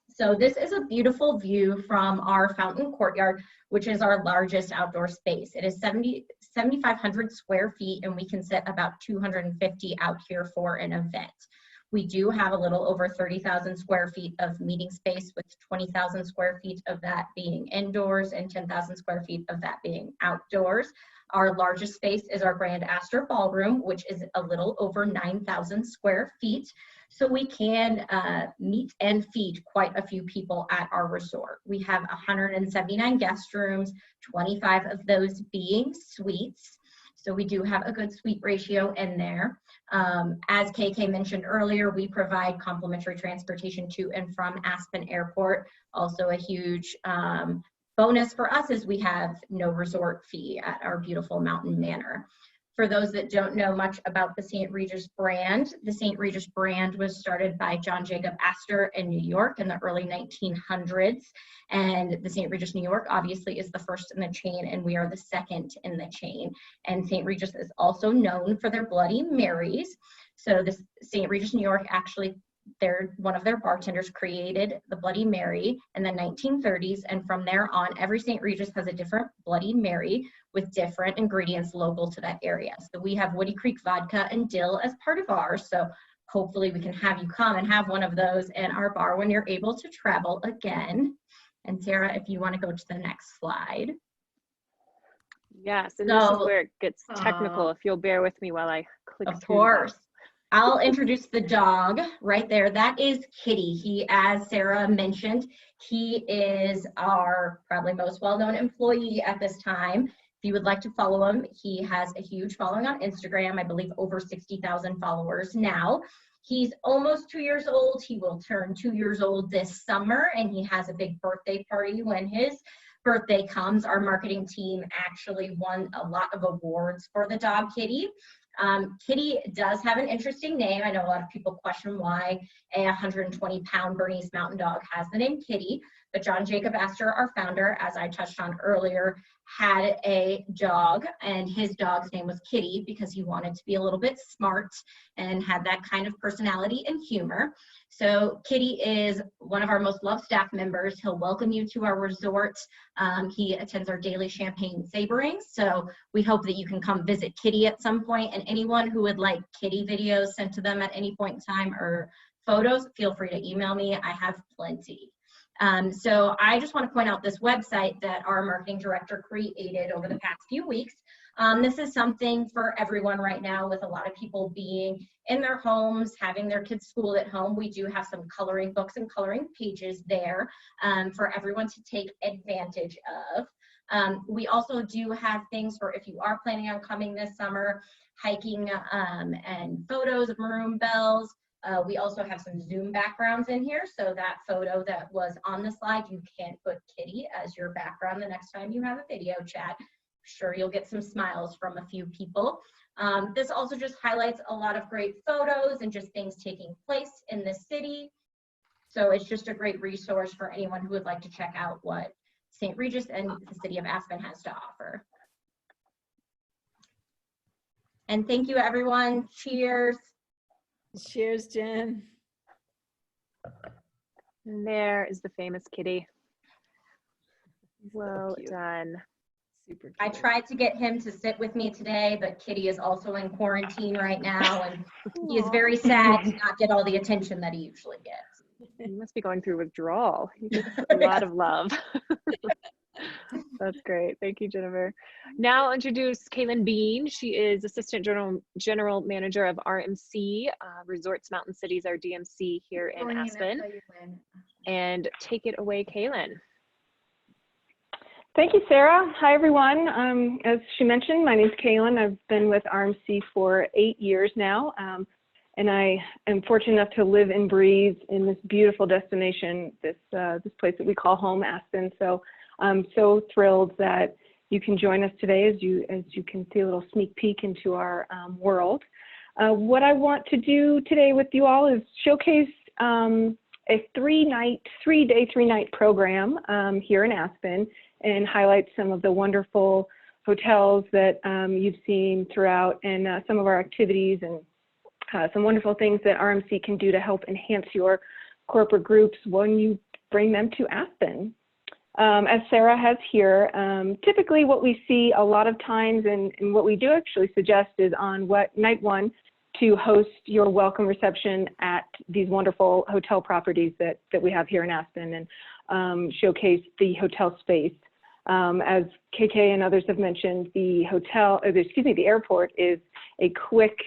So this is a beautiful view from our fountain courtyard, which is our largest outdoor space. It is 7,500 square feet, and we can sit about 250 out here for an event. We do have a little over 30,000 square feet of meeting space, with 20,000 square feet of that being indoors and 10,000 square feet of that being outdoors. Our largest space is our Grand Astor Ballroom, which is a little over 9,000 square feet. So we can meet and feed quite a few people at our resort. We have 179 guest rooms, 25 of those being suites. So we do have a good suite ratio in there. As KK mentioned earlier, we provide complimentary transportation to and from Aspen Airport. Also a huge bonus for us is we have no resort fee at our beautiful Mountain Manor. For those that don't know much about the St. Regis brand, the St. Regis brand was started by John Jacob Astor in New York in the early 1900s. And the St. Regis New York obviously is the first in the chain, and we are the second in the chain. And St. Regis is also known for their Bloody Marys. So the St. Regis New York actually, one of their bartenders created the Bloody Mary in the 1930s, and from there on, every St. Regis has a different Bloody Mary with different ingredients local to that area. So we have Woody Creek vodka and dill as part of ours, so hopefully we can have you come and have one of those in our bar when you're able to travel again. And Sarah, if you want to go to the next slide. Yes, and this is where it gets technical, if you'll bear with me while I click through. Of course. I'll introduce the dog right there. That is Kitty. He, as Sarah mentioned, he is our probably most well-known employee at this time. If you would like to follow him, he has a huge following on Instagram, I believe over 60,000 followers now. He's almost 2 years old. He will turn 2 years old this summer, and he has a big birthday party when his birthday comes. Our marketing team actually won a lot of awards for the dog Kitty. Kitty does have an interesting name. I know a lot of people question why a 120-pound Bernese Mountain Dog has the name Kitty, but John Jacob Astor, our founder, as I touched on earlier, had a dog, and his dog's name was Kitty because he wanted to be a little bit smart and had that kind of personality and humor. So Kitty is one of our most loved staff members. He'll welcome you to our resort. He attends our daily champagne saberings. So we hope that you can come visit Kitty at some point, and anyone who would like Kitty videos sent to them at any point in time or photos, feel free to email me. I have plenty. So I just want to point out this website that our marketing director created over the past few weeks. This is something for everyone right now, with a lot of people being in their homes, having their kids schooled at home. We do have some coloring books and coloring pages there for everyone to take advantage of. We also do have things for if you are planning on coming this summer, hiking and photos of maroon bells. We also have some Zoom backgrounds in here, so that photo that was on the slide, you can put Kitty as your background the next time you have a video chat. Sure, you'll get some smiles from a few people. This also just highlights a lot of great photos and just things taking place in the city. So it's just a great resource for anyone who would like to check out what St. Regis and the city of Aspen has to offer. And thank you, everyone. Cheers. Cheers, Jen. And there is the famous Kitty. Well done. Super cute. I tried to get him to sit with me today, but Kitty is also in quarantine right now, and he is very sad to not get all the attention that he usually gets. You must be going through withdrawal. You get a lot of love. That's great. Thank you, Jennifer. Now I'll introduce Kaylin Bean. She is Assistant General Manager of RMC, Resorts Mountain Cities, our DMC here in Aspen. And take it away, Kaylin. Thank you, Sarah. Hi, everyone. As she mentioned, my name is Kaylin. I've been with RMC for 8 years now, and I am fortunate enough to live and breathe in this beautiful destination, this place that we call home, Aspen. So I'm so thrilled that you can join us today as you can see a little sneak peek into our world. What I want to do today with you all is showcase a 3-day, 3-night program here in Aspen, and highlight some of the wonderful hotels that you've seen throughout, and some of our activities and some wonderful things that RMC can do to help enhance your corporate groups when you bring them to Aspen. As Sarah has here, typically what we see a lot of times, and what we do actually suggest, is on night 1 to host your welcome reception at these wonderful hotel properties that we have here in Aspen, and showcase the hotel space. As KK and others have mentioned, the airport is a quick,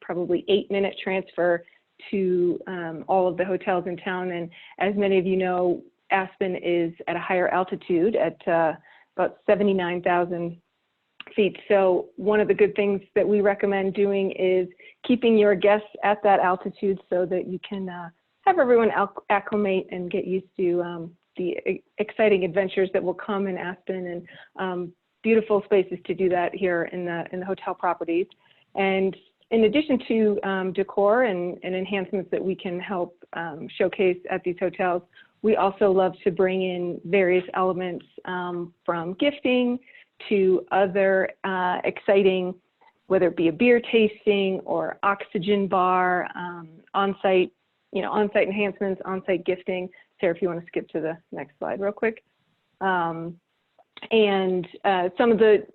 probably 8-minute transfer to all of the hotels in town. And as many of you know, Aspen is at a higher altitude at about 79,000 feet. So one of the good things that we recommend doing is keeping your guests at that altitude so that you can have everyone acclimate and get used to the exciting adventures that will come in Aspen, and beautiful spaces to do that here in the hotel properties. And in addition to decor and enhancements that we can help showcase at these hotels, we also love to bring in various elements from gifting to other exciting, whether it be a beer tasting or oxygen bar, on-site enhancements, on-site gifting. Sarah, if you want to skip to the next slide real quick. And some of the,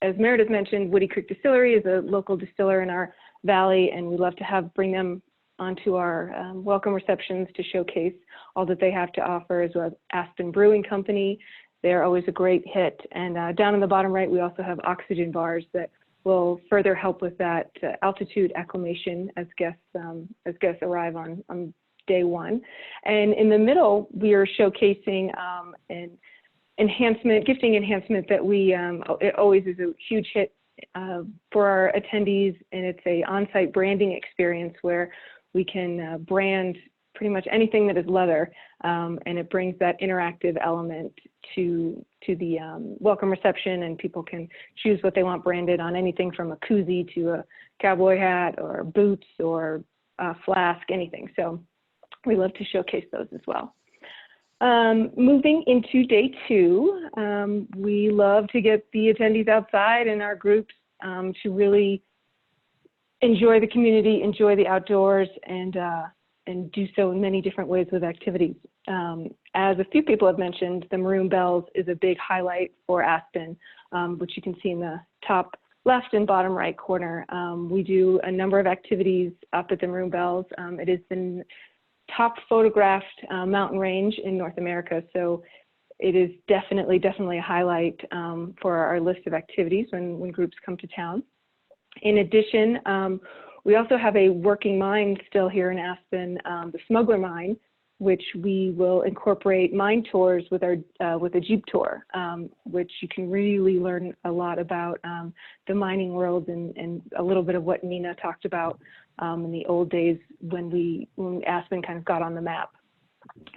as Meredith mentioned, Woody Creek Distillery is a local distiller in our valley, and we love to bring them onto our welcome receptions to showcase all that they have to offer, as well as Aspen Brewing Company. They're always a great hit. And down in the bottom right, we also have oxygen bars that will further help with that altitude acclimation as guests arrive on day 1. And in the middle, we are showcasing an gifting enhancement that it always is a huge hit for our attendees, and it's a on-site branding experience where we can brand pretty much anything that is leather, and it brings that interactive element to the welcome reception, and people can choose what they want branded on anything from a koozie to a cowboy hat or boots or a flask, anything. So we love to showcase those as well. Moving into day 2, we love to get the attendees outside in our groups to really enjoy the community, enjoy the outdoors, and do so in many different ways with activities. As a few people have mentioned, the Maroon Bells is a big highlight for Aspen, which you can see in the top left and bottom right corner. We do a number of activities up at the Maroon Bells. It is the top photographed mountain range in North America, so it is definitely a highlight for our list of activities when groups come to town. In addition, we also have a working mine still here in Aspen, the Smuggler Mine, which we will incorporate mine tours with a Jeep tour, which you can really learn a lot about the mining world and a little bit of what Nina talked about in the old days when Aspen kind of got on the map.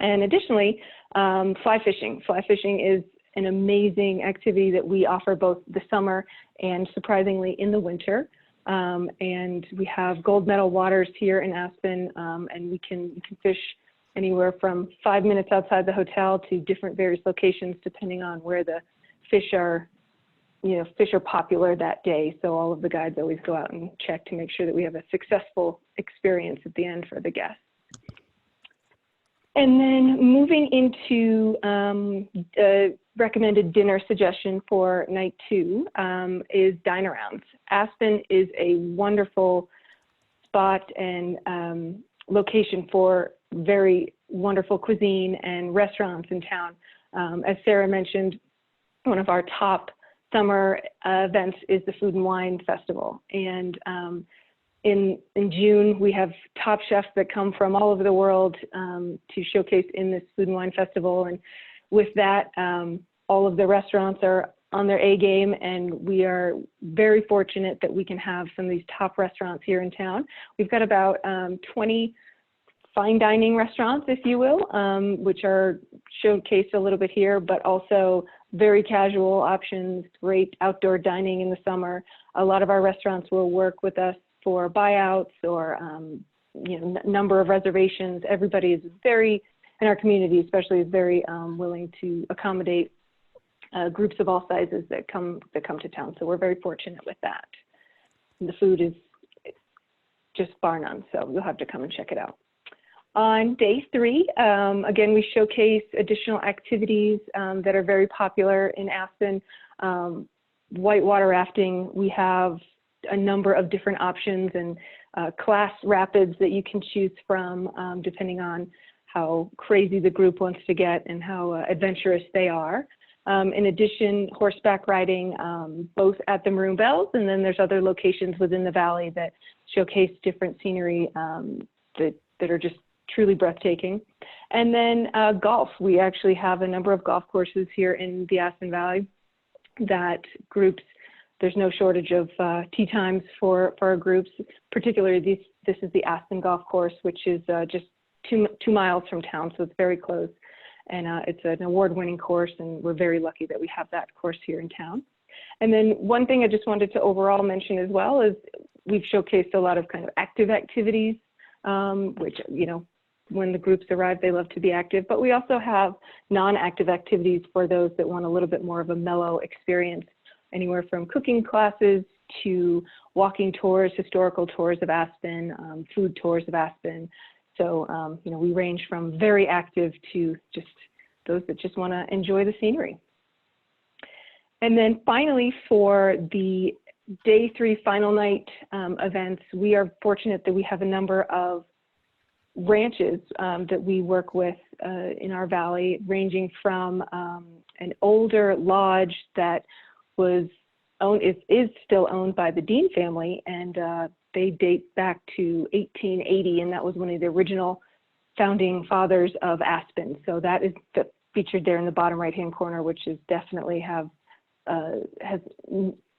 And additionally, fly fishing. Fly fishing is an amazing activity that we offer both the summer and, surprisingly, in the winter. And we have gold medal waters here in Aspen, and you can fish anywhere from 5 minutes outside the hotel to different various locations depending on where the fish are popular that day. So all of the guides always go out and check to make sure that we have a successful experience at the end for the guests. And then moving into the recommended dinner suggestion for night 2 is dine-arounds. Aspen is a wonderful spot and location for very wonderful cuisine and restaurants in town. As Sarah mentioned, one of our top summer events is the Food and Wine Festival. And in June, we have top chefs that come from all over the world to showcase in this Food and Wine Festival. And with that, all of the restaurants are on their A game, and we are very fortunate that we can have some of these top restaurants here in town. We've got about 20 fine dining restaurants, if you will, which are showcased a little bit here, but also very casual options, great outdoor dining in the summer. A lot of our restaurants will work with us for buyouts or number of reservations. Everybody is very, in our community especially, is very willing to accommodate groups of all sizes that come to town. So we're very fortunate with that. And the food is just bar none, so you'll have to come and check it out. On day 3, again, we showcase additional activities that are very popular in Aspen. Whitewater rafting, we have a number of different options and class rapids that you can choose from depending on how crazy the group wants to get and how adventurous they are. In addition, horseback riding, both at the Maroon Bells, and then there's other locations within the valley that showcase different scenery that are just truly breathtaking. And then golf. We actually have a number of golf courses here in the Aspen Valley that groups, there's no shortage of tee times for our groups. Particularly, this is the Aspen Golf Course, which is just two miles from town, so it's very close. And it's an award-winning course, and we're very lucky that we have that course here in town. And then one thing I just wanted to overall mention as well is we've showcased a lot of kind of active activities, which, when the groups arrive, they love to be active. But we also have non-active activities for those that want a little bit more of a mellow experience, anywhere from cooking classes to walking tours, historical tours of Aspen, food tours of Aspen. So, we range from very active to just those that just want to enjoy the scenery. And then finally, for the day 3 final night events, we are fortunate that we have a number of ranches that we work with in our valley, ranging from an older lodge that was is still owned by the Dean family, and they date back to 1880, and that was one of the original founding fathers of Aspen. So that is featured there in the bottom right-hand corner, which is definitely has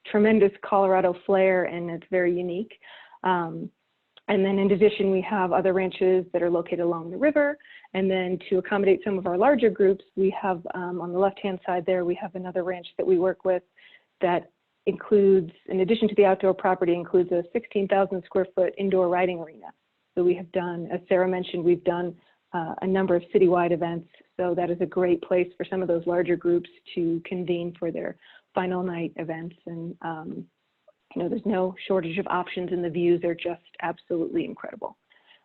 tremendous Colorado flair, and it's very unique. And then in addition, we have other ranches that are located along the river. And then to accommodate some of our larger groups, we have on the left-hand side there, we have another ranch that we work with that includes, in addition to the outdoor property, includes a 16,000 square foot indoor riding arena. So we have done, as Sarah mentioned, we've done a number of citywide events. So that is a great place for some of those larger groups to convene for their final night events. And there's no shortage of options, and the views are just absolutely incredible.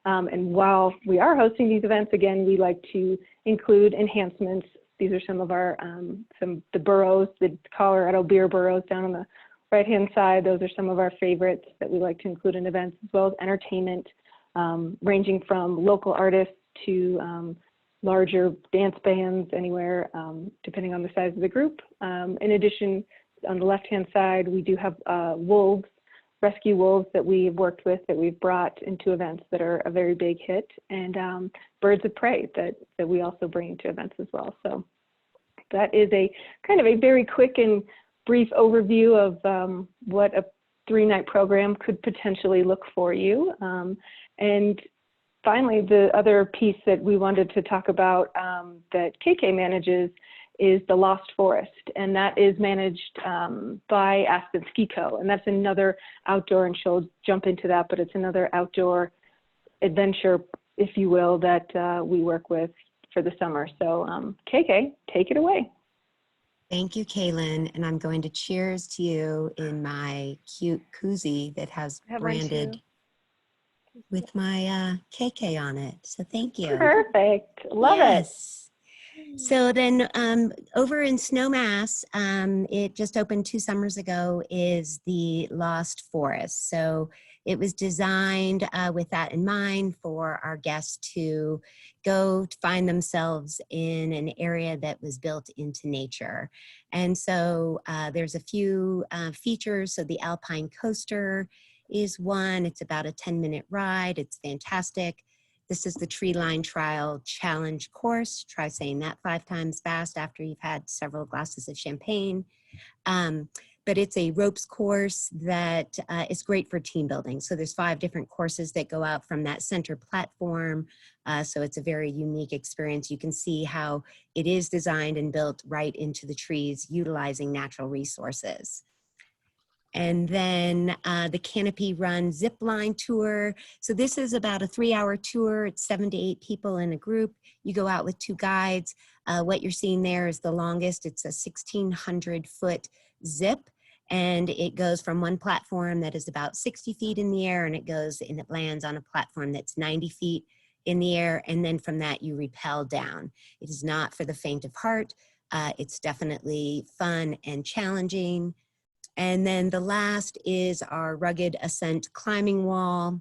And while we are hosting these events, again, we like to include enhancements. These are some of our, the burros, the Colorado beer burros down on the right-hand side. Those are some of our favorites that we like to include in events, as well as entertainment, ranging from local artists to larger dance bands, anywhere, depending on the size of the group. In addition, on the left-hand side, we do have wolves, rescue wolves that we've worked with, that we've brought into events that are a very big hit, and birds of prey that we also bring into events as well. So that is a kind of a very quick and brief overview of what a 3-night program could potentially look for you. And finally, the other piece that we wanted to talk about that KK manages is the Lost Forest, and that is managed by Aspen Ski Co. And that's another outdoor, and she'll jump into that, but it's another outdoor adventure, if you will, that we work with for the summer. So KK, take it away. Thank you, Kaylin. And I'm going to cheers to you in my cute koozie that has branded with my KK on it. So thank you. Perfect. Love it. So then over in Snowmass, it just opened 2 summers ago, is the Lost Forest. So it was designed with that in mind for our guests to go to find themselves in an area that was built into nature. And so there's a few features. So the Alpine Coaster is one. It's about a 10-minute ride. It's fantastic. This is the Tree Line Trial Challenge course. Try saying that 5 times fast after you've had several glasses of champagne. But it's a ropes course that is great for team building. So there's 5 different courses that go out from that center platform. So it's a very unique experience. You can see how it is designed and built right into the trees, utilizing natural resources. And then the Canopy Run Zip Line Tour. So this is about a 3-hour tour. It's 7 to 8 people in a group. You go out with 2 guides. What you're seeing there is the longest. It's a 1,600-foot zip, and it goes from one platform that is about 60 feet in the air, and it lands on a platform that's 90 feet in the air, and then from that you rappel down. It is not for the faint of heart. It's definitely fun and challenging. And then the last is our rugged ascent climbing wall.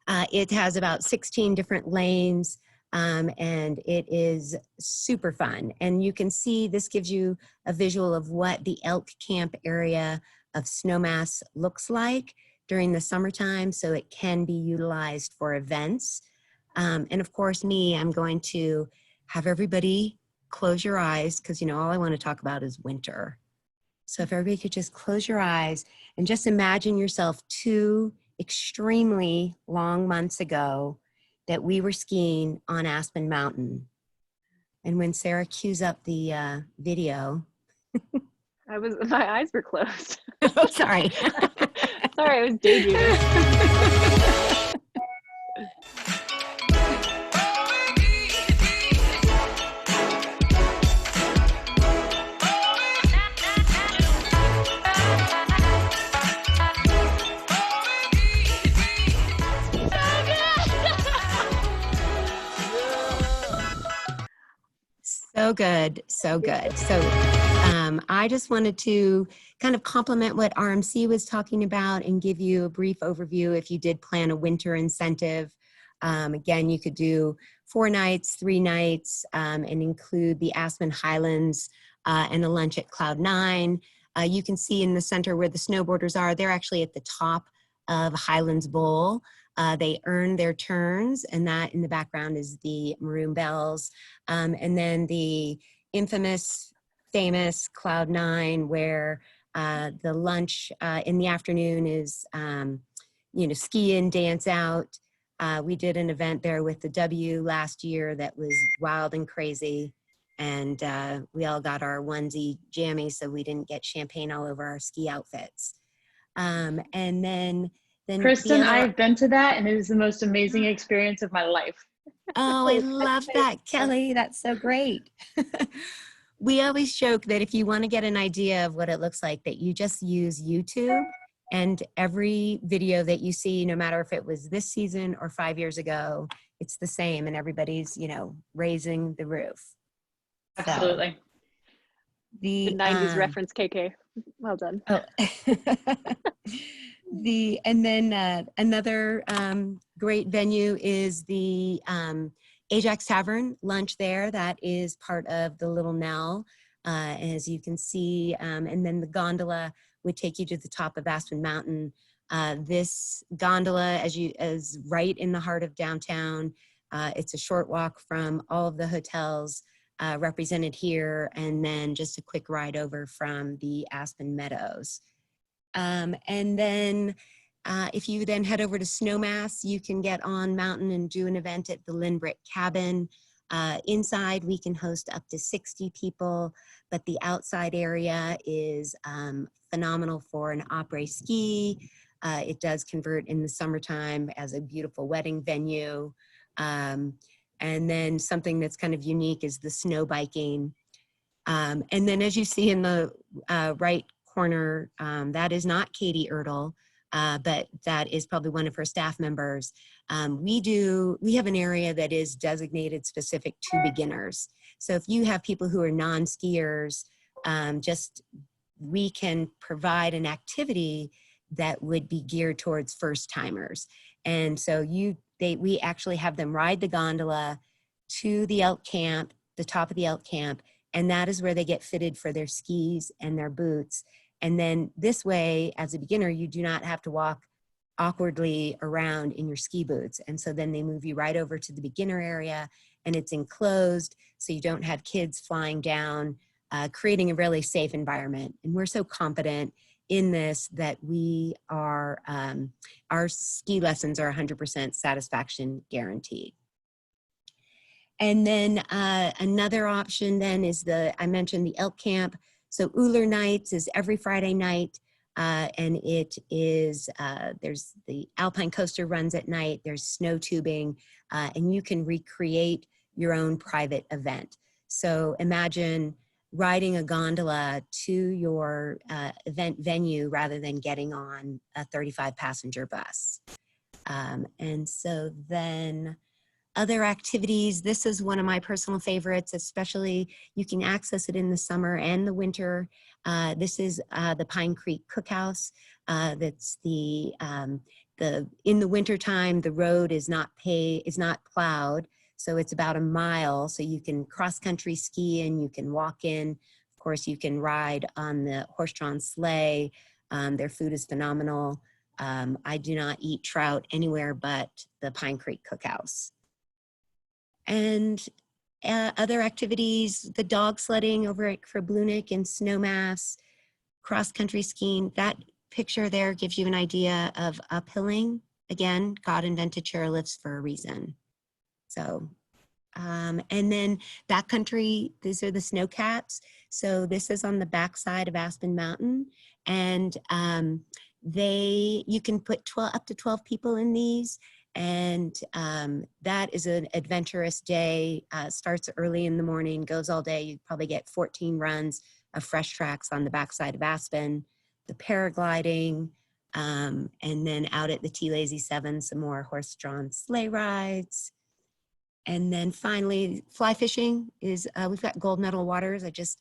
It has about 16 different lanes, and it is super fun. And you can see this gives you a visual of what the elk camp area of Snowmass looks like during the summertime, so it can be utilized for events. And of course, I'm going to have everybody close your eyes, because all I want to talk about is winter. So if everybody could just close your eyes and just imagine yourself 2 extremely long months ago that we were skiing on Aspen Mountain. And when Sarah cues up the video. My eyes were closed. Oh, sorry. Sorry, I was daydreaming. So good, so good. So I just wanted to kind of complement what RMC was talking about and give you a brief overview if you did plan a winter incentive. Again, you could do 4 nights, 3 nights, and include the Aspen Highlands and a lunch at Cloud 9. You can see in the center where the snowboarders are, they're actually at the top of Highlands Bowl. They earn their turns, and that in the background is the Maroon Bells. And then the famous Cloud 9, where the lunch in the afternoon is, ski in, dance out. We did an event there with the W last year that was wild and crazy. And we all got our onesie jammies so we didn't get champagne all over our ski outfits. And then Kristen, I've been to that, and it was the most amazing experience of my life. Oh, I love that, Kelly. That's so great. We always joke that if you want to get an idea of what it looks like, that you just use YouTube, and every video that you see, no matter if it was this season or 5 years ago, it's the same, and everybody's, raising the roof. Absolutely. So, the 90s reference, KK. Well done. Oh. Another great venue is the Ajax Tavern lunch there. That is part of the Little Nell, as you can see. And then the gondola would take you to the top of Aspen Mountain. This gondola, as right in the heart of downtown. It's a short walk from all of the hotels represented here, and then just a quick ride over from the Aspen Meadows. And then if you then head over to Snowmass, you can get on mountain and do an event at the Lynbrick Cabin. Inside, we can host up to 60 people, but the outside area is phenomenal for an après ski. It does convert in the summertime as a beautiful wedding venue. And then something that's kind of unique is the snow biking. And then as you see in the right corner, that is not Katie Ertl, but that is probably one of her staff members. We have an area that is designated specific to beginners. So if you have people who are non-skiers, we can provide an activity that would be geared towards first timers. And so we actually have them ride the gondola to the elk camp, the top of the elk camp, and that is where they get fitted for their skis and their boots. And then this way, as a beginner, you do not have to walk awkwardly around in your ski boots. And so then they move you right over to the beginner area, and it's enclosed so you don't have kids flying down, creating a really safe environment. And we're so confident in this that we are, our ski lessons are 100% satisfaction guaranteed. And then another option then is I mentioned the elk camp. So Uller Nights is every Friday night. And it is, there's the Alpine Coaster runs at night, there's snow tubing, and you can recreate your own private event. So imagine riding a gondola to your event venue rather than getting on a 35-passenger bus. And so then other activities, this is one of my personal favorites, especially you can access it in the summer and the winter. This is the Pine Creek Cookhouse. That's in the wintertime, the road is not plowed, so it's about a mile. So you can cross-country ski and you can walk in. Of course, you can ride on the horse-drawn sleigh. Their food is phenomenal. I do not eat trout anywhere but the Pine Creek Cookhouse. And other activities, the dog sledding over at Krabloonik and Snowmass, cross-country skiing. That picture there gives you an idea of uphilling. Again, God invented chairlifts for a reason. So, and then backcountry, these are the snowcats. So this is on the backside of Aspen Mountain. And you can put up to 12 people in these. And that is an adventurous day. Starts early in the morning, goes all day. You probably get 14 runs of fresh tracks on the backside of Aspen, the paragliding, and then out at the T-Lazy 7, some more horse-drawn sleigh rides. And then finally, fly fishing is, we've got Gold Medal Waters. I just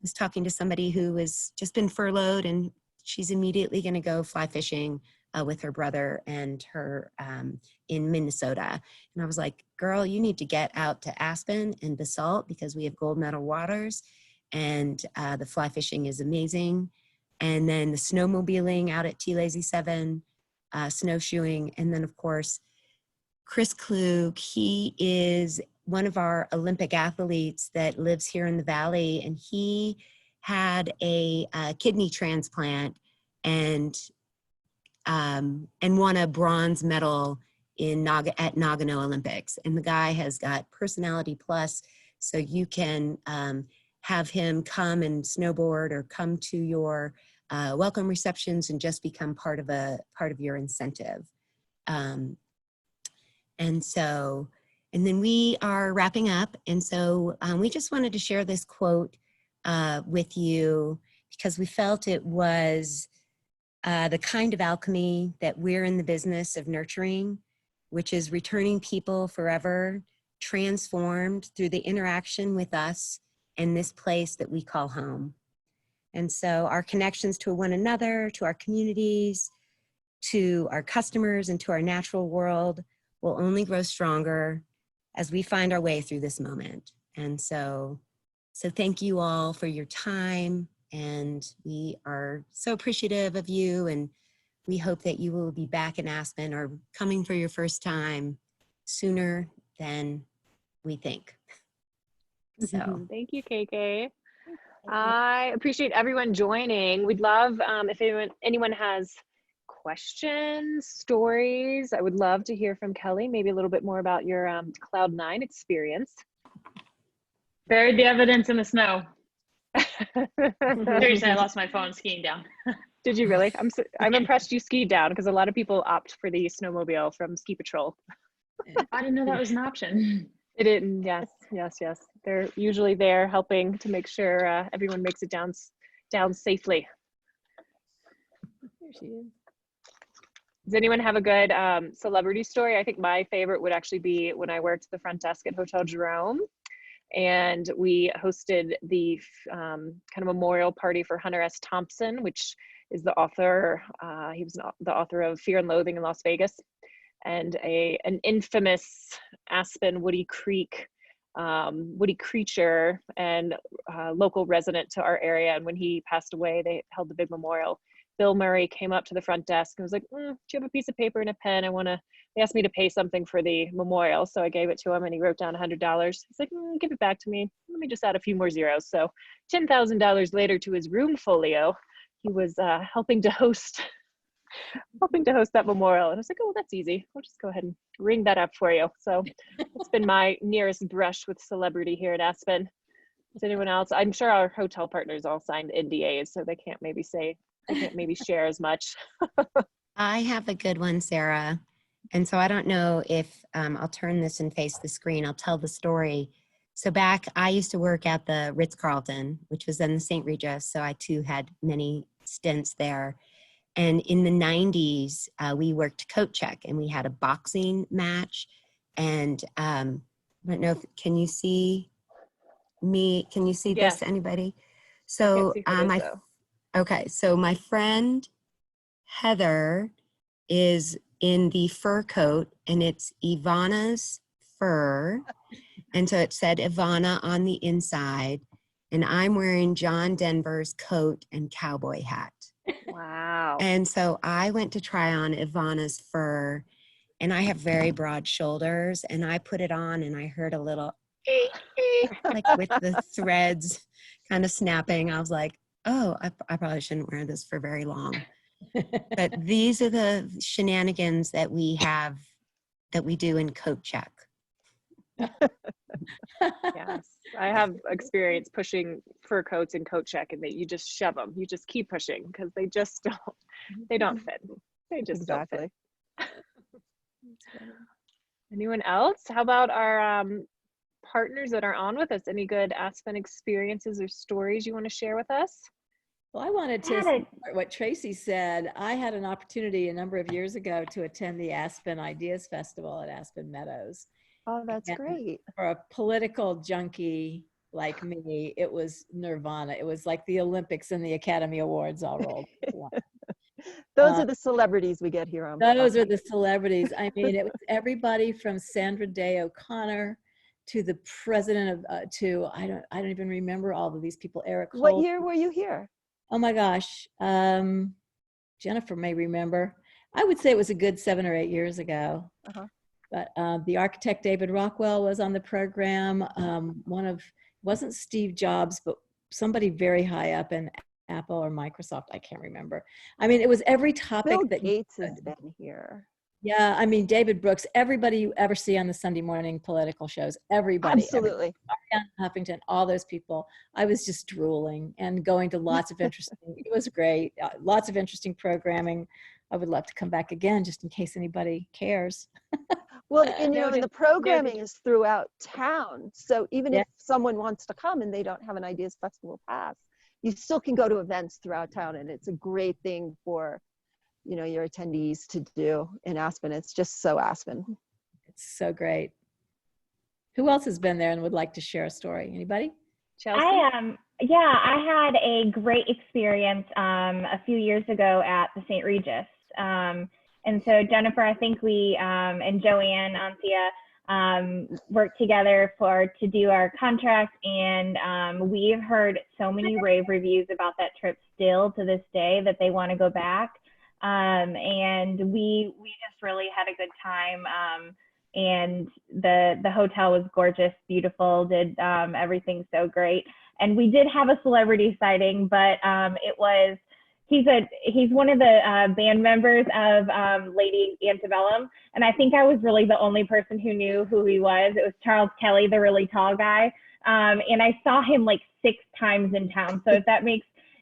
was talking to somebody who has just been furloughed, and she's immediately gonna go fly fishing with her brother and her in Minnesota. And I was like, girl, you need to get out to Aspen and Basalt because we have Gold Medal Waters, and the fly fishing is amazing. And then the snowmobiling out at T-Lazy 7, snowshoeing. And then of course, Chris Klug, he is one of our Olympic athletes that lives here in the Valley, and he had a kidney transplant and won a bronze medal at Nagano Olympics. And the guy has got Personality Plus, so you can have him come and snowboard or come to your welcome receptions and just become part of your incentive. And then we are wrapping up. And so we just wanted to share this quote with you because we felt it was the kind of alchemy that we're in the business of nurturing, which is returning people forever, transformed through the interaction with us in this place that we call home. And so our connections to one another, to our communities, to our customers, and to our natural world will only grow stronger as we find our way through this moment. And so thank you all for your time, and we are so appreciative of you, and we hope that you will be back in Aspen or coming for your first time sooner than we think. So thank you, KK. I appreciate everyone joining. We'd love if anyone has questions, stories. I would love to hear from Kelly, maybe a little bit more about your Cloud9 experience. Buried the evidence in the snow. Seriously, I lost my phone skiing down. Did you really? I'm impressed you skied down, because a lot of people opt for the snowmobile from Ski Patrol. I didn't know that was an option. It didn't. Yes. They're usually there helping to make sure everyone makes it down safely. There she is. Does anyone have a good celebrity story? I think my favorite would actually be when I worked the front desk at Hotel Jerome, and we hosted the kind of memorial party for Hunter S. Thompson, which is the author. He was the author of Fear and Loathing in Las Vegas, and an infamous Aspen Woody Creek woody creature and local resident to our area. And when he passed away, they held the big memorial Bill Murray came up to the front desk and was like, do you have a piece of paper and a pen? They asked me to pay something for the memorial. So I gave it to him and he wrote down $100. He's like, give it back to me. Let me just add a few more zeros. So $10,000 later to his room folio, he was helping to host that memorial. And I was like, oh, that's easy. I'll just go ahead and ring that up for you. So it's been my nearest brush with celebrity here at Aspen. Is anyone else? I'm sure our hotel partners all signed NDAs, so they can't maybe share as much. I have a good one, Sarah. And so I don't know if I'll turn this and face the screen. I'll tell the story. So I used to work at the Ritz-Carlton, which was then the St. Regis. So I too had many stints there. And in the 90s, we worked coat check and we had a boxing match. And I don't know can you see me? Can you see this, anybody? So okay, so my friend Heather is in the fur coat, and it's Ivana's fur. And so it said Ivana on the inside, and I'm wearing John Denver's coat and cowboy hat. Wow. And so I went to try on Ivana's fur, and I have very broad shoulders, and I put it on and I heard a little like with the threads kind of snapping. I was like, oh, I probably shouldn't wear this for very long. But these are the shenanigans that we do in coat check. Yes, I have experience pushing fur coats in coat check, and that you just shove them. You just keep pushing because they just don't fit. They just don't fit. Anyone else? How about our partners that are on with us? Any good Aspen experiences or stories you want to share with us? Well, I wanted to support what Tracy said. I had an opportunity a number of years ago to attend the Aspen Ideas Festival at Aspen Meadows. Oh, that's great. For a political junkie like me, it was nirvana. It was like the Olympics and the Academy Awards all rolled into one. Those are the celebrities we get here on. Those are the celebrities. I mean, it was everybody from Sandra Day O'Connor to the president of I don't even remember all of these people. Eric Holt. What year were you here? Oh my gosh, Jennifer may remember. I would say it was a good 7 or 8 years ago. But the architect David Rockwell was on the program. Wasn't Steve Jobs, but somebody very high up in Apple or Microsoft. I can't remember. I mean, it was every topic Bill that Gates has been here. Yeah, I mean, David Brooks, everybody you ever see on the Sunday morning political shows, everybody. Absolutely. Marianne Huffington, all those people. I was just drooling and going to lots of interesting, it was great. Lots of interesting programming. I would love to come back again just in case anybody cares. Well, and the programming is throughout town. So even if someone wants to come and they don't have an Ideas Festival pass, you still can go to events throughout town. And it's a great thing for your attendees to do in Aspen. It's just so Aspen. It's so great. Who else has been there and would like to share a story? Anybody? Chelsea? I had a great experience a few years ago at the St. Regis. And so Jennifer, I think we and Joanne Ancia worked together to do our contract, and we've heard so many rave reviews about that trip still to this day that they want to go back. And we just really had a good time. And the hotel was gorgeous, beautiful, did everything so great. And we did have a celebrity sighting, but he's one of the band members of Lady Antebellum. And I think I was really the only person who knew who he was. It was Charles Kelly, the really tall guy. And I saw him like 6 times in town. So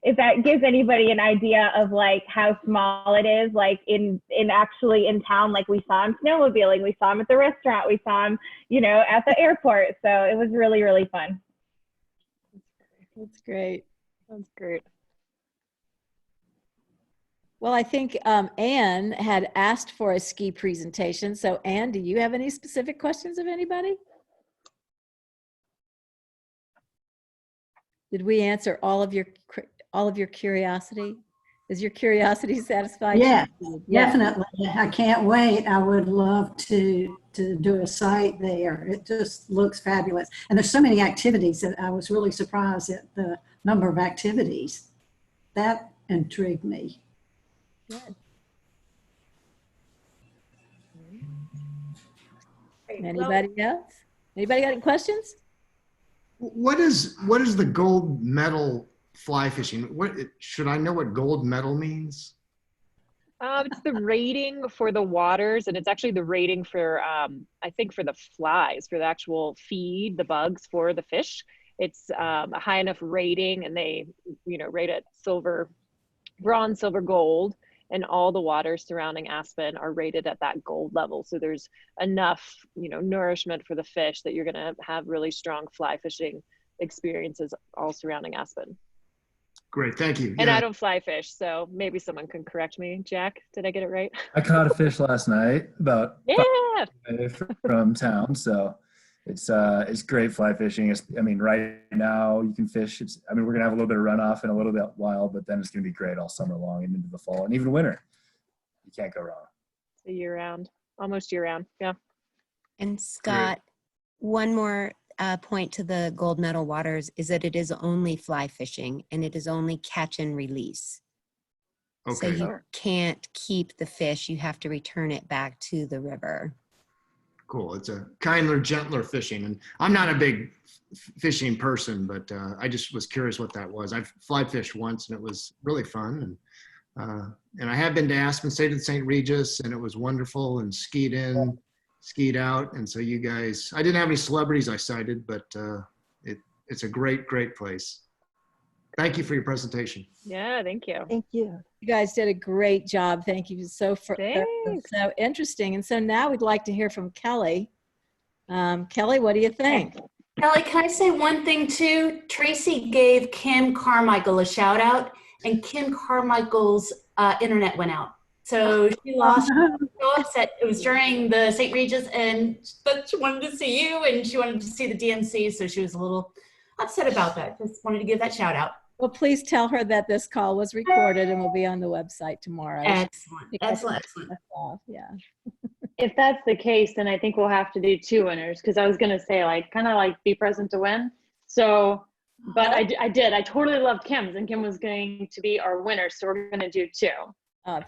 if that gives anybody an idea of like how small it is, like in town, like we saw him snowmobiling, we saw him at the restaurant, we saw him, at the airport. So it was really, really fun. That's great. That's great. Well, I think Anne had asked for a ski presentation. So Anne, do you have any specific questions of anybody? Did we answer all of your curiosity? Is your curiosity satisfied? Yeah, definitely. I can't wait. I would love to do a site there. It just looks fabulous. And there's so many activities that I was really surprised at the number of activities. That intrigued me. Good. Anybody else? Anybody got any questions? What is the gold medal fly fishing? What should I know what gold medal means? It's the rating for the waters, and it's actually the rating for, I think, for the flies, for the actual feed, the bugs for the fish. It's a high enough rating, and they, rate it silver, bronze, silver, gold, and all the waters surrounding Aspen are rated at that gold level. So there's enough, nourishment for the fish that you're gonna have really strong fly fishing experiences all surrounding Aspen. Great, thank you. And I don't fly fish, so maybe someone can correct me. Jack, did I get it right? I caught a fish last night about 5 Yeah. away from town, so it's great fly fishing. Right now you can fish. We're gonna have a little bit of runoff in a little bit while, but then it's gonna be great all summer long and into the fall and even winter. You can't go wrong. So year round, almost year round, yeah. And Scott, one more point to the gold medal waters is that it is only fly fishing and it is only catch and release. Okay. So you can't keep the fish, you have to return it back to the river. Cool. It's a kinder, gentler fishing. And I'm not a big fishing person, but I just was curious what that was. I've fly fished once and it was really fun. And I have been to Aspen, stayed at St. Regis, and it was wonderful, and skied in, skied out. And so you guys, I didn't have any celebrities I cited, but it's a great, great place. Thank you for your presentation. Yeah, thank you. Thank you. You guys did a great job. Thank you so interesting. And so now we'd like to hear from Kelly. Kelly, what do you think? Kelly, can I say one thing too? Tracy gave Kim Carmichael a shout out, and Kim Carmichael's internet went out. So she lost, so upset. It was during the St. Regis, but she wanted to see you and she wanted to see the DNC. So she was a little upset about that. Just wanted to give that shout out. Well, please tell her that this call was recorded and will be on the website tomorrow. Excellent. Yeah. If that's the case, then I think we'll have to do 2 winners, because I was going to say, kind of be present to win. So, but I totally loved Kim's, and Kim was going to be our winner. So we're going to do 2.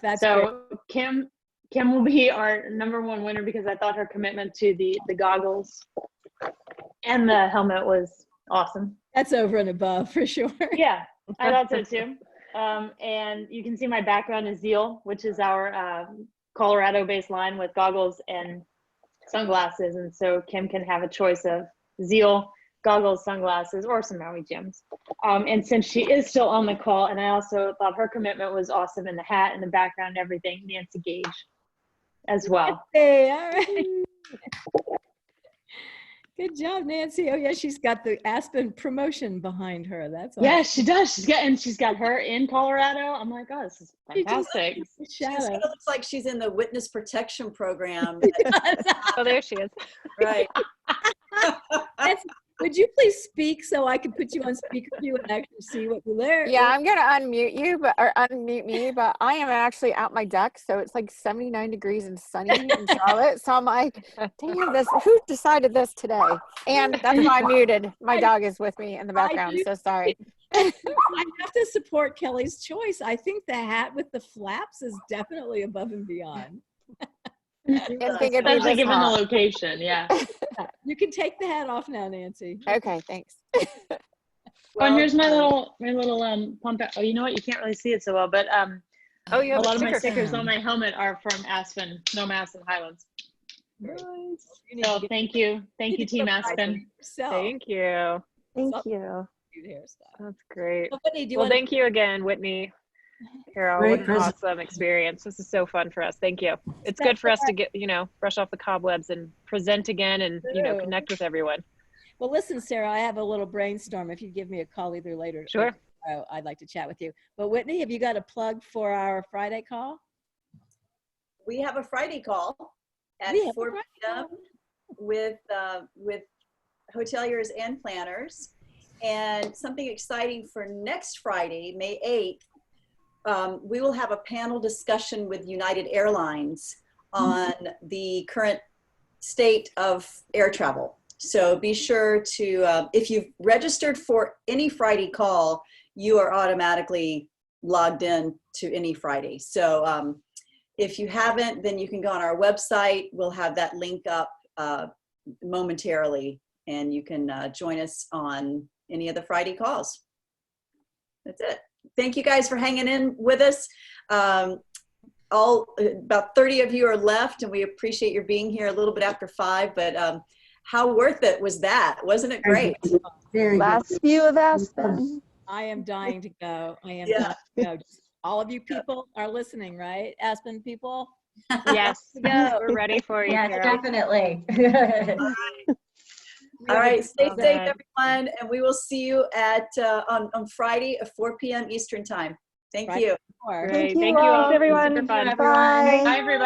That's so great. Kim will be our #1 winner, because I thought her commitment to the goggles and the helmet was awesome. That's over and above for sure. Yeah, I thought so too. And you can see my background is Zeal, which is our Colorado-based line with goggles and sunglasses. And so Kim can have a choice of Zeal, goggles, sunglasses, or some Maui gems. And since she is still on the call, and I also thought her commitment was awesome in the hat and the background and everything, Nancy Gage as well. Hey, all right. Good job, Nancy. Oh yeah, she's got the Aspen promotion behind her. That's awesome. Yeah, she does. She's got her in Colorado. I'm like, oh, this is fantastic. She looks like she's in the witness protection program. Oh, there she is. Right. Would you please speak so I can put you on speaker view and actually see what you learn? Yeah, I'm gonna unmute you, or unmute me, but I am actually out my deck, so it's like 79 degrees and sunny in Charlotte. So I'm like, damn, who decided this today? And that's why I'm muted. My dog is with me in the background, so sorry. I have to support Kelly's choice. I think the hat with the flaps is definitely above and beyond. Especially given the location, yeah. You can take the hat off now, Nancy. Okay, thanks. And here's my little pump out. Oh, you know what? You can't really see it so well, but oh, you have a lot of my sticker. stickers on my helmet are from Aspen, Nomass, and Highlands. Nice. So thank you, Team Aspen. Thank you. Thank you. That's great. Whitney, Well, thank you again, Whitney. Carol, Great what an awesome experience. This is so fun for us. Thank you. It's good for us to get, brush off the cobwebs and present again and, connect with everyone. Well, listen, Sarah, I have a little brainstorm. If you give me a call either later, sure. I'd like to chat with you. But Whitney, have you got a plug for our Friday call? We have a Friday call at 4 p.m. with hoteliers and planners. And something exciting for next Friday, May 8th, we will have a panel discussion with United Airlines on the current state of air travel. So be sure to, if you've registered for any Friday call, you are automatically logged in to any Friday. So if you haven't, then you can go on our website. We'll have that link up momentarily, and you can join us on any of the Friday calls. That's it. Thank you guys for hanging in with us. About 30 of you are left, and we appreciate your being here a little bit after 5, but how worth it was that? Wasn't it great? Last view of Aspen. I am dying to go. I am dying to go. All of you people are listening, right? Aspen people? Yes, Go. we're ready for you. Yes, Sarah. definitely. All right, stay So safe, good. everyone, and we will see you at on Friday at 4 p.m. Eastern time. Thank you. Great. Thank you all. everyone. Super fun. Bye. Bye, everybody.